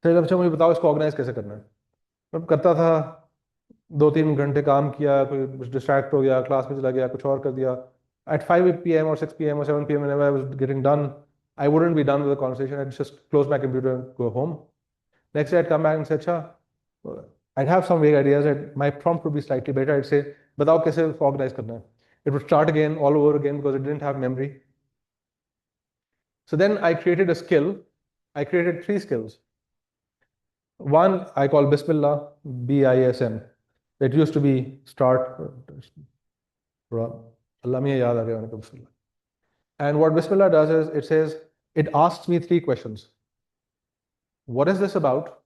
फिर अच्छा मुझे बताओ इसको organize कैसे करना है. मैं करता था 2-3 घंटे काम किया, कोई distract हो गया, class में चला गया, कुछ और कर दिया. At 5 p.m. or 6 p.m. or 7 p.m. whenever I was getting done, I wouldn't be done with the conversation. I'd just close my computer and go home. Next day I'd come back and say, अच्छा, I'd have some vague ideas. My prompt would be slightly better. I'd say, बताओ कैसे organize करना है. It would start again, all over again, because it didn't have memory. So then I created a skill. I created 3 skills. One I call Bismillah, BISM. It used to be start. Allah miya yaad aa gaya मैंने कहा Bismillah. And what Bismillah does is it says, it asks me 3 questions. What is this about?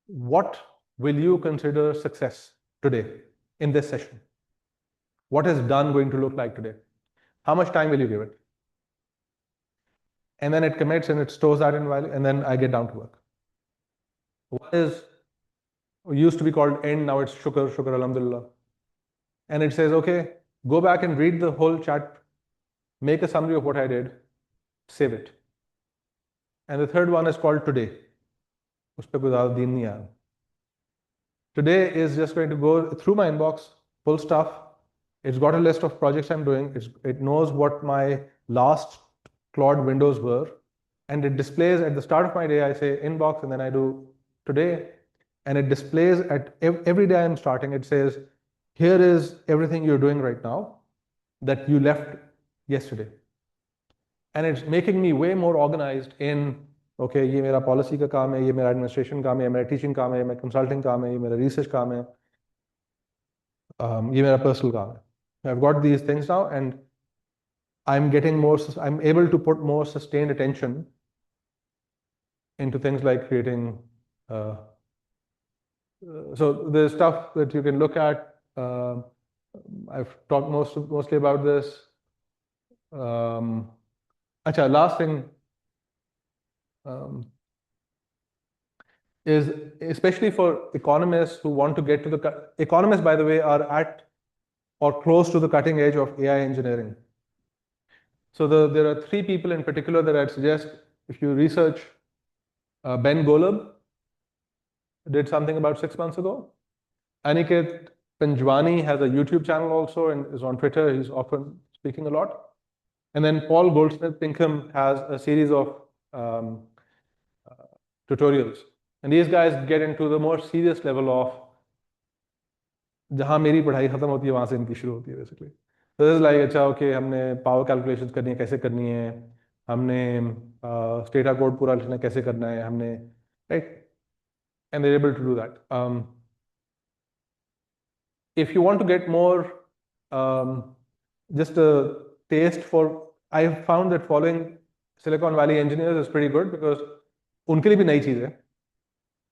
What will you consider success today in this session? What is done going to look like today? How much time will you give it? And then it commits and it stores that in value, and then I get down to work. What is used to be called end, now it's shukr, alhamdulillah. And it says, okay, go back and read the whole chat, make a summary of what I did, save it. And the third one is called today. Us pe koi zyada deen nahi aaya. Today is just going to go through my inbox, full stuff. It's got a list of projects I'm doing. It knows what my last Claude windows were. And it displays at the start of my day, I say inbox, and then I do today. And it displays at every day I'm starting, it says, here is everything you're doing right now that you left yesterday. And it's making me way more organized in, okay, ये मेरा policy का काम है, ये मेरा administration काम है, ये मेरा teaching काम है, ये मेरा consulting काम है, ये मेरा research काम है, ये मेरा personal काम है. I've got these things now, and I'm able to put more sustained attention into things like creating. So the stuff that you can look at. I've talked mostly about this. Last thing is especially for economists who want to get to the economists, by the way, are at or close to the cutting edge of AI engineering. So there are 3 people in particular that I'd suggest if you research. Ben Golub did something about 6 months ago. Aniket Panjwani has a YouTube channel also and is on Twitter. He's often speaking a lot. And then Paul Goldsmith Pinkham has a series of tutorials. And these guys get into the more serious level of जहाँ मेरी पढ़ाई खत्म होती है वहाँ से इनकी शुरू होती है basically. So this is like अच्छा okay हमने power calculations करनी है कैसे करनी है हमने स्टेटा कोड पूरा लिखना कैसे करना है हमने right, and they're able to do that. If you want to get more just a taste for, I have found that following Silicon Valley engineers is pretty good because उनके लिए भी नई चीज़ है.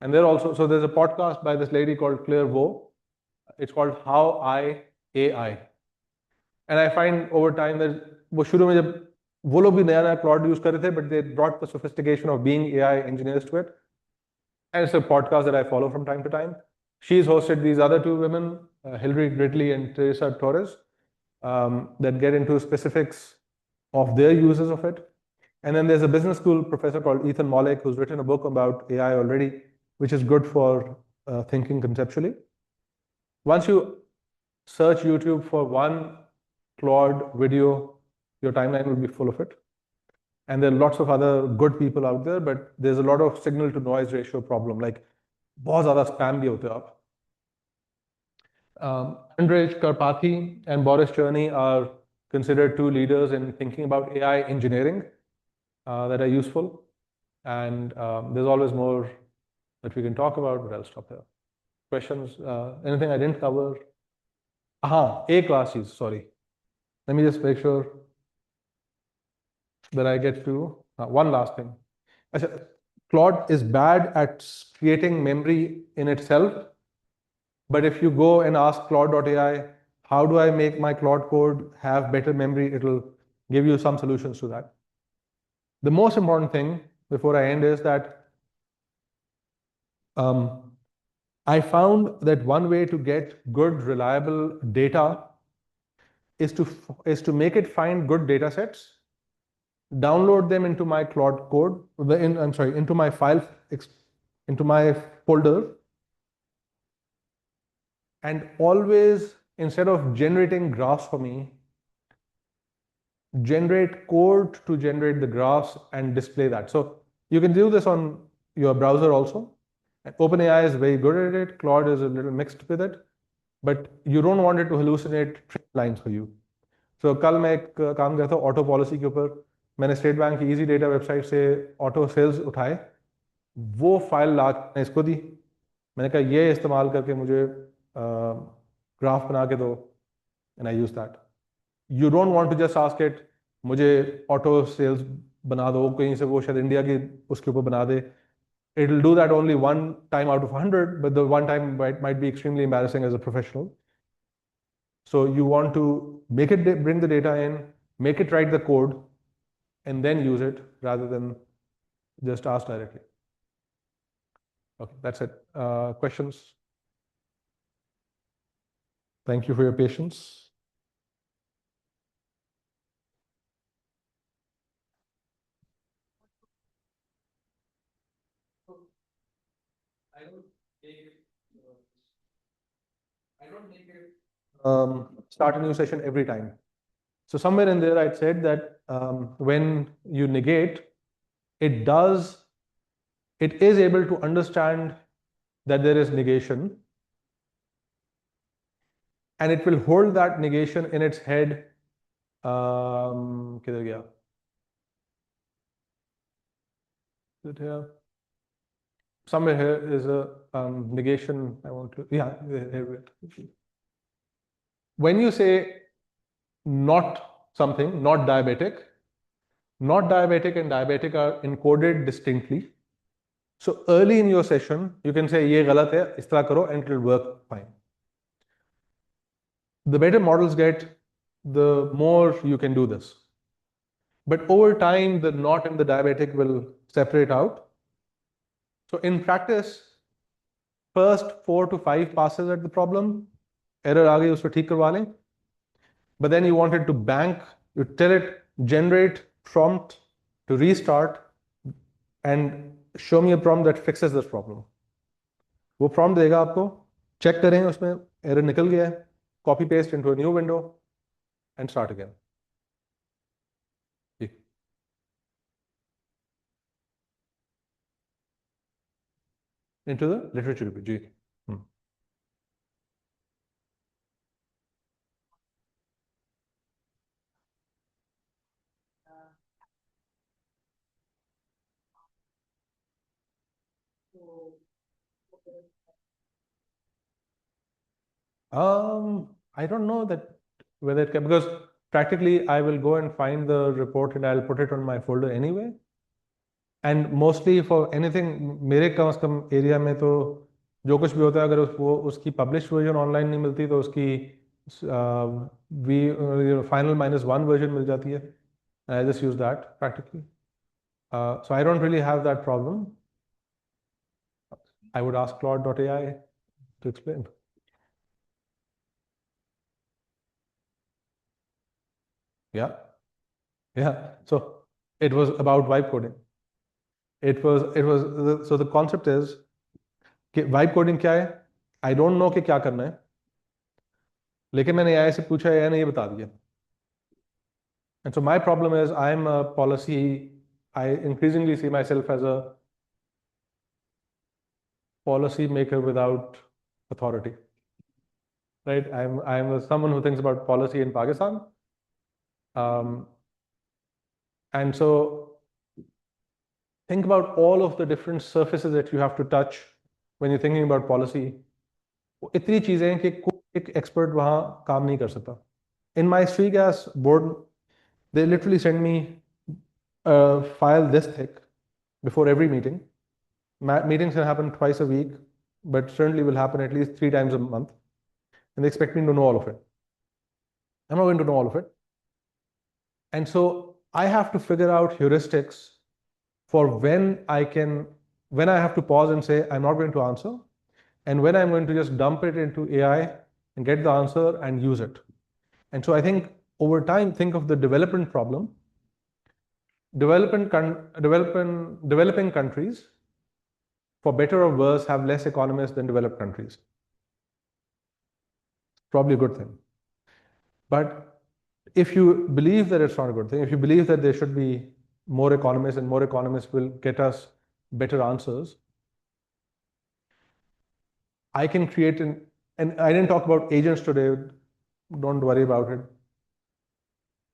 And they're also, so there's a podcast by this lady called Claire Vo. It's called How I AI. And I find over time that वो शुरू में जब वो लोग भी नया क्लाउड यूज कर रहे थे, but they brought the sophistication of being AI engineers to it. And it's a podcast that I follow from time to time. She's hosted these other two women, Hillary Gridley and Teresa Torres, that get into specifics of their uses of it. And then there's a business school professor called Ethan Mollick who's written a book about AI already, which is good for thinking conceptually. Once you search YouTube for one Claude video, your timeline will be full of it. And there are lots of other good people out there, but there's a lot of signal to noise ratio problem. Like, बहुत ज़्यादा spam भी होते हैं आप. Andrej Karpathy and Boris Cherny are considered two leaders in thinking about AI engineering that are useful. And there's always more that we can talk about, but I'll stop here. Questions? Anything I didn't cover? A classes, sorry. Let me just make sure that I get to one last thing. Claude is bad at creating memory in itself, but if you go and ask Claude.ai, how do I make my Claude code have better memory, it'll give you some solutions to that. The most important thing before I end is that I found that one way to get good, reliable data is to make it find good data sets, download them into my Claude code, into my file, into my folder, and always, instead of generating graphs for me, generate code to generate the graphs and display that. So you can do this on your browser also. And OpenAI is very good at it. Claude is a little mixed with it, but you don't want it to hallucinate lines for you. So कल मैं एक काम करता हूँ auto policy के ऊपर. मैंने state bank की इजी डेटा वेबसाइट से ऑटो सेल्स उठाए, वो फाइल ला के इसको दी. मैंने कहा ये इस्तेमाल करके मुझे ग्राफ बना के दो, and I use that. You don't want to just ask it मुझे ऑटो सेल्स बना दो, कहीं से वो शायद इंडिया की उसके ऊपर बना दे. It'll do that only one time out of 100, but the one time might be extremely embarrassing as a professional. So you want to make it bring the data in, make it write the code, and then use it rather than just ask directly. Okay, that's it. Questions? Thank you for your patience. I don't make it start a new session every time. So somewhere in there, I'd said that when you negate, it is able to understand that there is negation, and it will hold that negation in its head. किधर गया? Is it here? Somewhere here is a negation. I want to, yeah, here. When you say not something, not diabetic and diabetic are encoded distinctly. So early in your session, you can say ये गलत है, इस तरह करो, and it will work fine. The better models get, the more you can do this. But over time, the not and the diabetic will separate out. So in practice, first 4 to 5 passes at the problem, error आ गई उसको ठीक करवा लें. But then you want it to bank, you tell it generate prompt to restart and show me a prompt that fixes this problem. वो prompt देगा आपको, check करें उसमें error निकल गया है, copy paste into a new window and start again. Into the literature ji. I don't know that whether it can, because practically I will go and find the report and I'll put it on my folder anyway. And mostly for anything, मेरे कम से कम area में तो जो कुछ भी होता है, अगर वो उसकी पब्लिश वर्जन ऑनलाइन नहीं मिलती तो उसकी फाइनल -1 वर्जन मिल जाती है. I just use that practically. So I don't really have that problem. I would ask Claude.ai to explain. Yeah. So it was about vibe coding. So the concept is कि vibe coding क्या है? I don't know कि क्या करना है, लेकिन मैंने AI से पूछा, AI ने ये बता दिया. And so my problem is I'm a policy. I increasingly see myself as a policy maker without authority. Right? I'm someone who thinks about policy in Pakistan. And so think about all of the different surfaces that you have to touch when you're thinking about policy. इतनी चीजें हैं कि कोई एक expert वहाँ काम नहीं कर सकता. In my gas board, they literally send me a file this thick before every meeting. Meetings can happen twice a week, but certainly will happen at least 3 times a month. And they expect me to know all of it. I'm not going to know all of it. And so I have to figure out heuristics for when I have to pause and say, I'm not going to answer, and when I'm going to just dump it into AI and get the answer and use it. And so I think over time, think of the development problem. Developing countries, for better or worse, have less economists than developed countries. Probably a good thing. But if you believe that it's not a good thing, if you believe that there should be more economists and more economists will get us better answers, I can create and I didn't talk about agents today. Don't worry about it.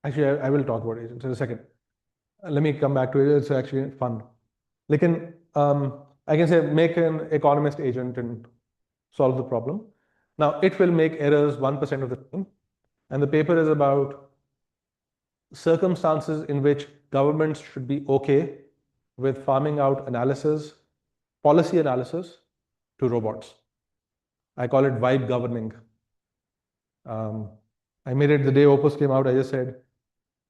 Actually, I will talk about agents in a second. Let me come back to it. It's actually fun. Lekin, I can say make an economist agent and solve the problem. Now, it will make errors 1% of the time. And the paper is about circumstances in which governments should be okay with farming out analysis, policy analysis to robots. I call it vibe governing. I made it the day Opus came out. I just said,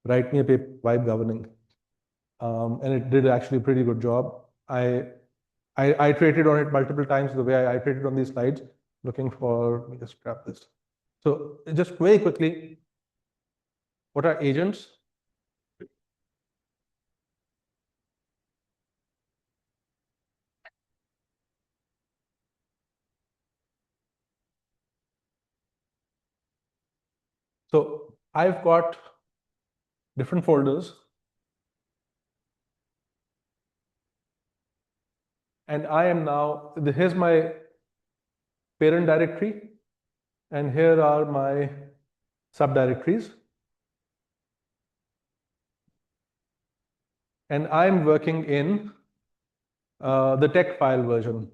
write me a paper, vibe governing. And it did actually a pretty good job. I iterated on it multiple times the way I iterated on these slides, looking for, let me just grab this. So just very quickly, what are agents? So I've got different folders. And I am now, here's my parent directory. And here are my subdirectories. And I'm working in the tech file version.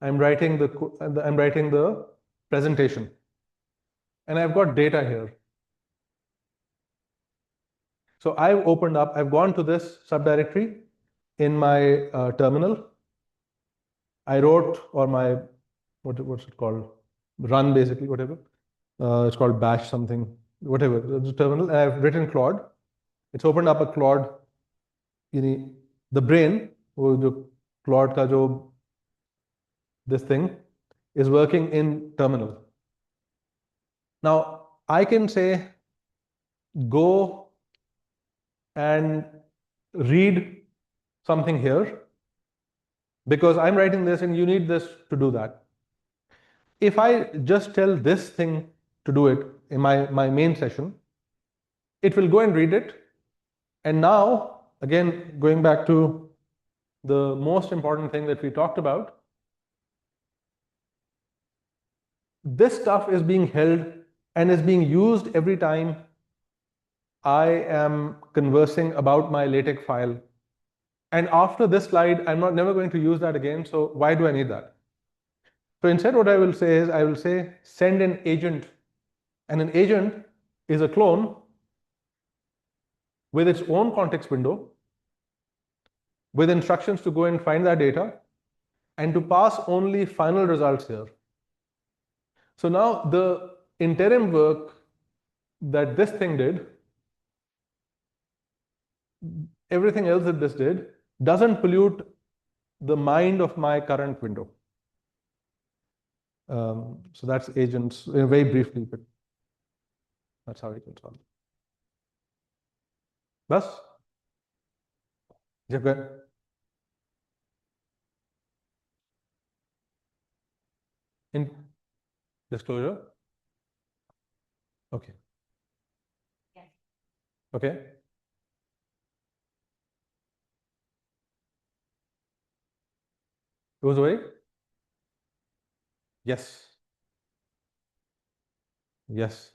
I'm writing the presentation. And I've got data here. So I've gone to this subdirectory in my terminal. I wrote, or my, what's it called? Run, basically, whatever. It's called bash something, whatever. The terminal, and I've written Claude. It's opened up a Claude, the brain, Claude ka jo, this thing, is working in terminal. Now, I can say, go and read something here, because I'm writing this and you need this to do that. If I just tell this thing to do it in my main session, it will go and read it. And now, again, going back to the most important thing that we talked about, this stuff is being held and is being used every time I am conversing about my LaTeX file. And after this slide, I'm never going to use that again. So why do I need that? So instead, what I will say is, I will say, send an agent. And an agent is a clone with its own context window, with instructions to go and find that data, and to pass only final results here. So now the interim work that this thing did, everything else that this did, doesn't pollute the mind of my current window. So that's agents, very briefly, but that's how it can solve. Bas? Is it good? In disclosure? Okay. Yes. Okay. It was away? Yes. Yes.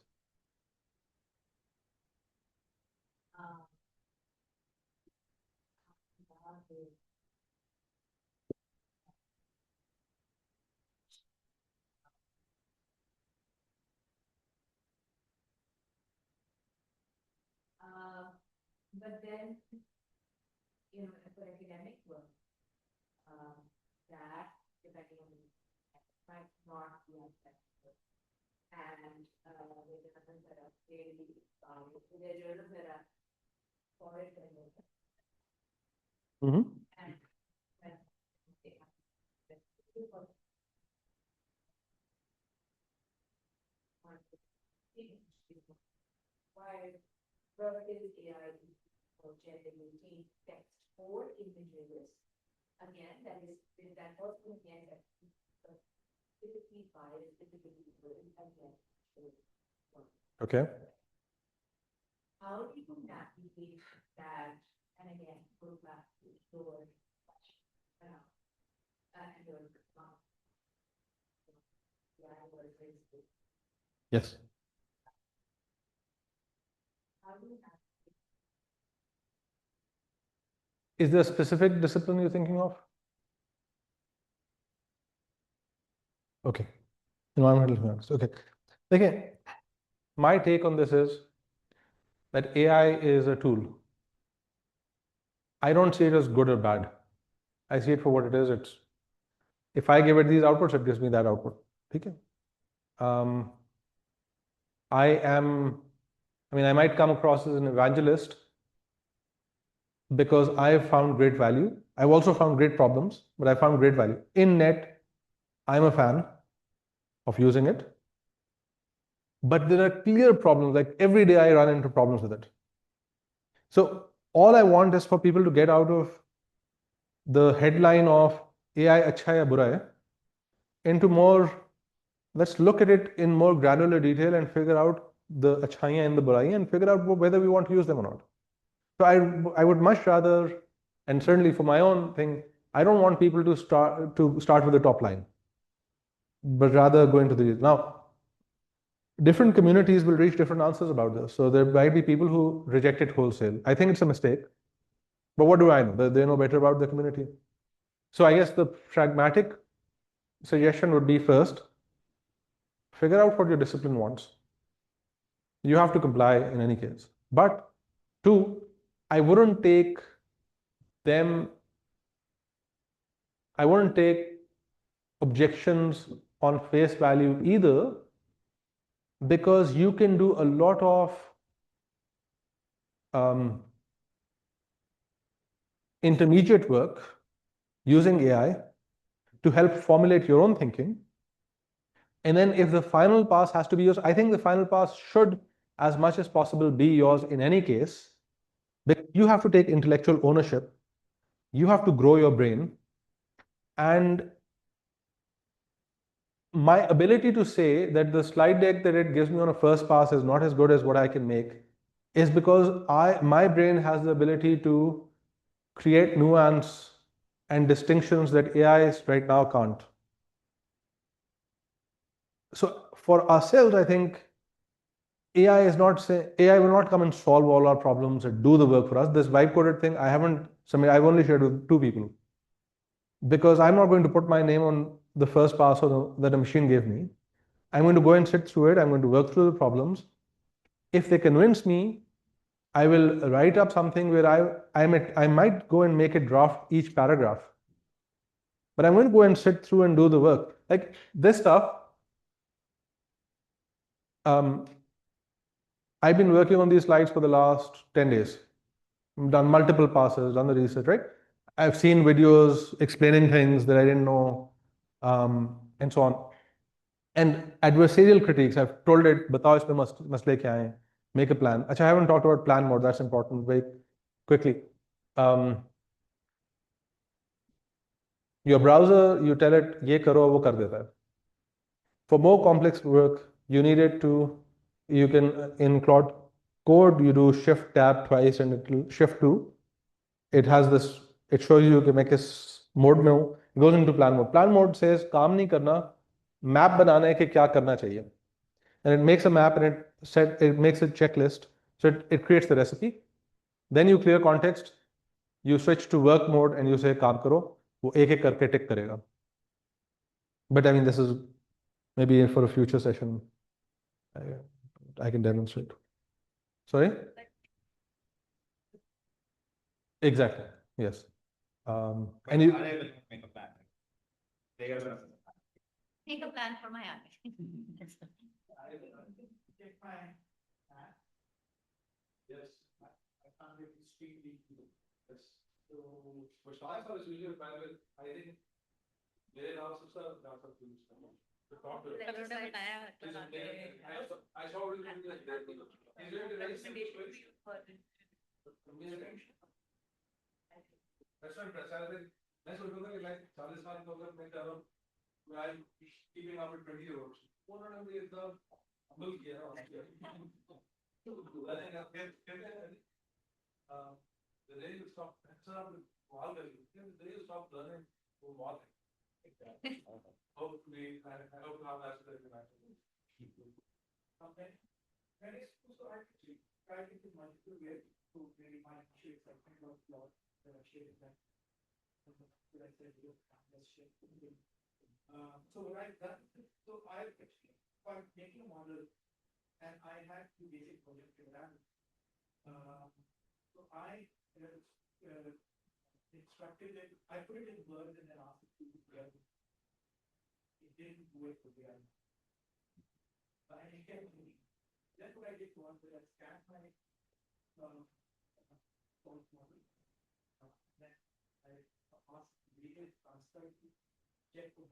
But then, for academic work, that depending on might not be acceptable. And with the others that are fairly, their journals that are foreign and Mm-hmm. and when they have why vertical AI for generating text or images. Again, that also again that typically bias typically again. Okay. How do you navigate that? And again, go back to your question. And your Yes. how do you navigate? Is there a specific discipline you're thinking of? Okay. Environmental economics. Okay. Okay. My take on this is that AI is a tool. I don't see it as good or bad. I see it for what it is. It's if I give it these outputs, it gives me that output. Okay. I might come across as an evangelist because I've found great value. I've also found great problems, but I found great value. In net, I'm a fan of using it. But there are clear problems, like every day I run into problems with it. So all I want is for people to get out of the headline of AI acha ya bura hai into more, let's look at it in more granular detail and figure out the achaiyan and the burai and figure out whether we want to use them or not. So I would much rather, and certainly for my own thing, I don't want people to start with the top line, but rather go into the now. Different communities will reach different answers about this. So there might be people who reject it wholesale. I think it's a mistake, but what do I know? They know better about the community. So I guess the pragmatic suggestion would be first, figure out what your discipline wants. You have to comply in any case. But two, I wouldn't take objections on face value either, because you can do a lot of intermediate work using AI to help formulate your own thinking. And then if the final pass has to be yours, I think the final pass should, as much as possible, be yours in any case. But you have to take intellectual ownership. You have to grow your brain. And my ability to say that the slide deck that it gives me on a first pass is not as good as what I can make is because my brain has the ability to create nuance and distinctions that AI right now can't. So for ourselves, I think AI will not come and solve all our problems and do the work for us. This vibe coded thing, I've only shared with 2 people because I'm not going to put my name on the first pass that a machine gave me. I'm going to go and sit through it. I'm going to work through the problems. If they convince me I will write up something where I might go and make a draft each paragraph, but I'm going to go and sit through and do the work. Like this stuff, I've been working on these slides for the last 10 days. I've done multiple passes, done the research, right? I've seen videos explaining things that I didn't know, and so on. And adversarial critiques, I've told it, बताओ इसमें मसले क्या हैं, make a plan. Actually, I haven't talked about plan mode, that's important, very quickly. Your browser, you tell it, ये करो, वो कर देता है. For more complex work, you need it to, you can, in Claude Code, you do Shift Tab twice and it will Shift to. It has this, it shows you can make this mode में हो, it goes into plan mode. Plan mode says काम नहीं करना, map बनाना है कि क्या करना चाहिए. And it makes a map and it makes a checklist. So it creates the recipe. Then you clear context, you switch to work mode and you say काम करो, वो एक एक करके tick करेगा. But I mean, this is maybe for a future session. I can demonstrate. Sorry? Exactly. Yes. But And you, RA will make a plan. They are gonna. Make a plan for my army. Yes, I found it extremely good. Yes. So, for Shah is usually I think मेरे नाम से सब नाम सब कुछ तो talk to it. I saw it like that. Is it very simple? That's not impressive. मैं सोच रहा था कि like 40 साल तो अगर मैं कर रहा हूँ, I'm keeping up with 20 years. वो उन्होंने मुझे इतना humble किया ना the day you stop, the day you stop learning, will walk. Hopefully, I hope now that's the okay. And it's also actually try to do multiple ways to really find shapes like kind of plot that are shaped like what I said, this shape. So what I've done, so I actually by making a model and I had two basic projects to run. So I instructed it, I put it in words and then asked it to do it. It didn't do it for the other. But I can do it. Then what I did was that I scanned my source model. Then I asked the transfer to check for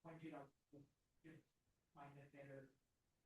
point it out, minus error,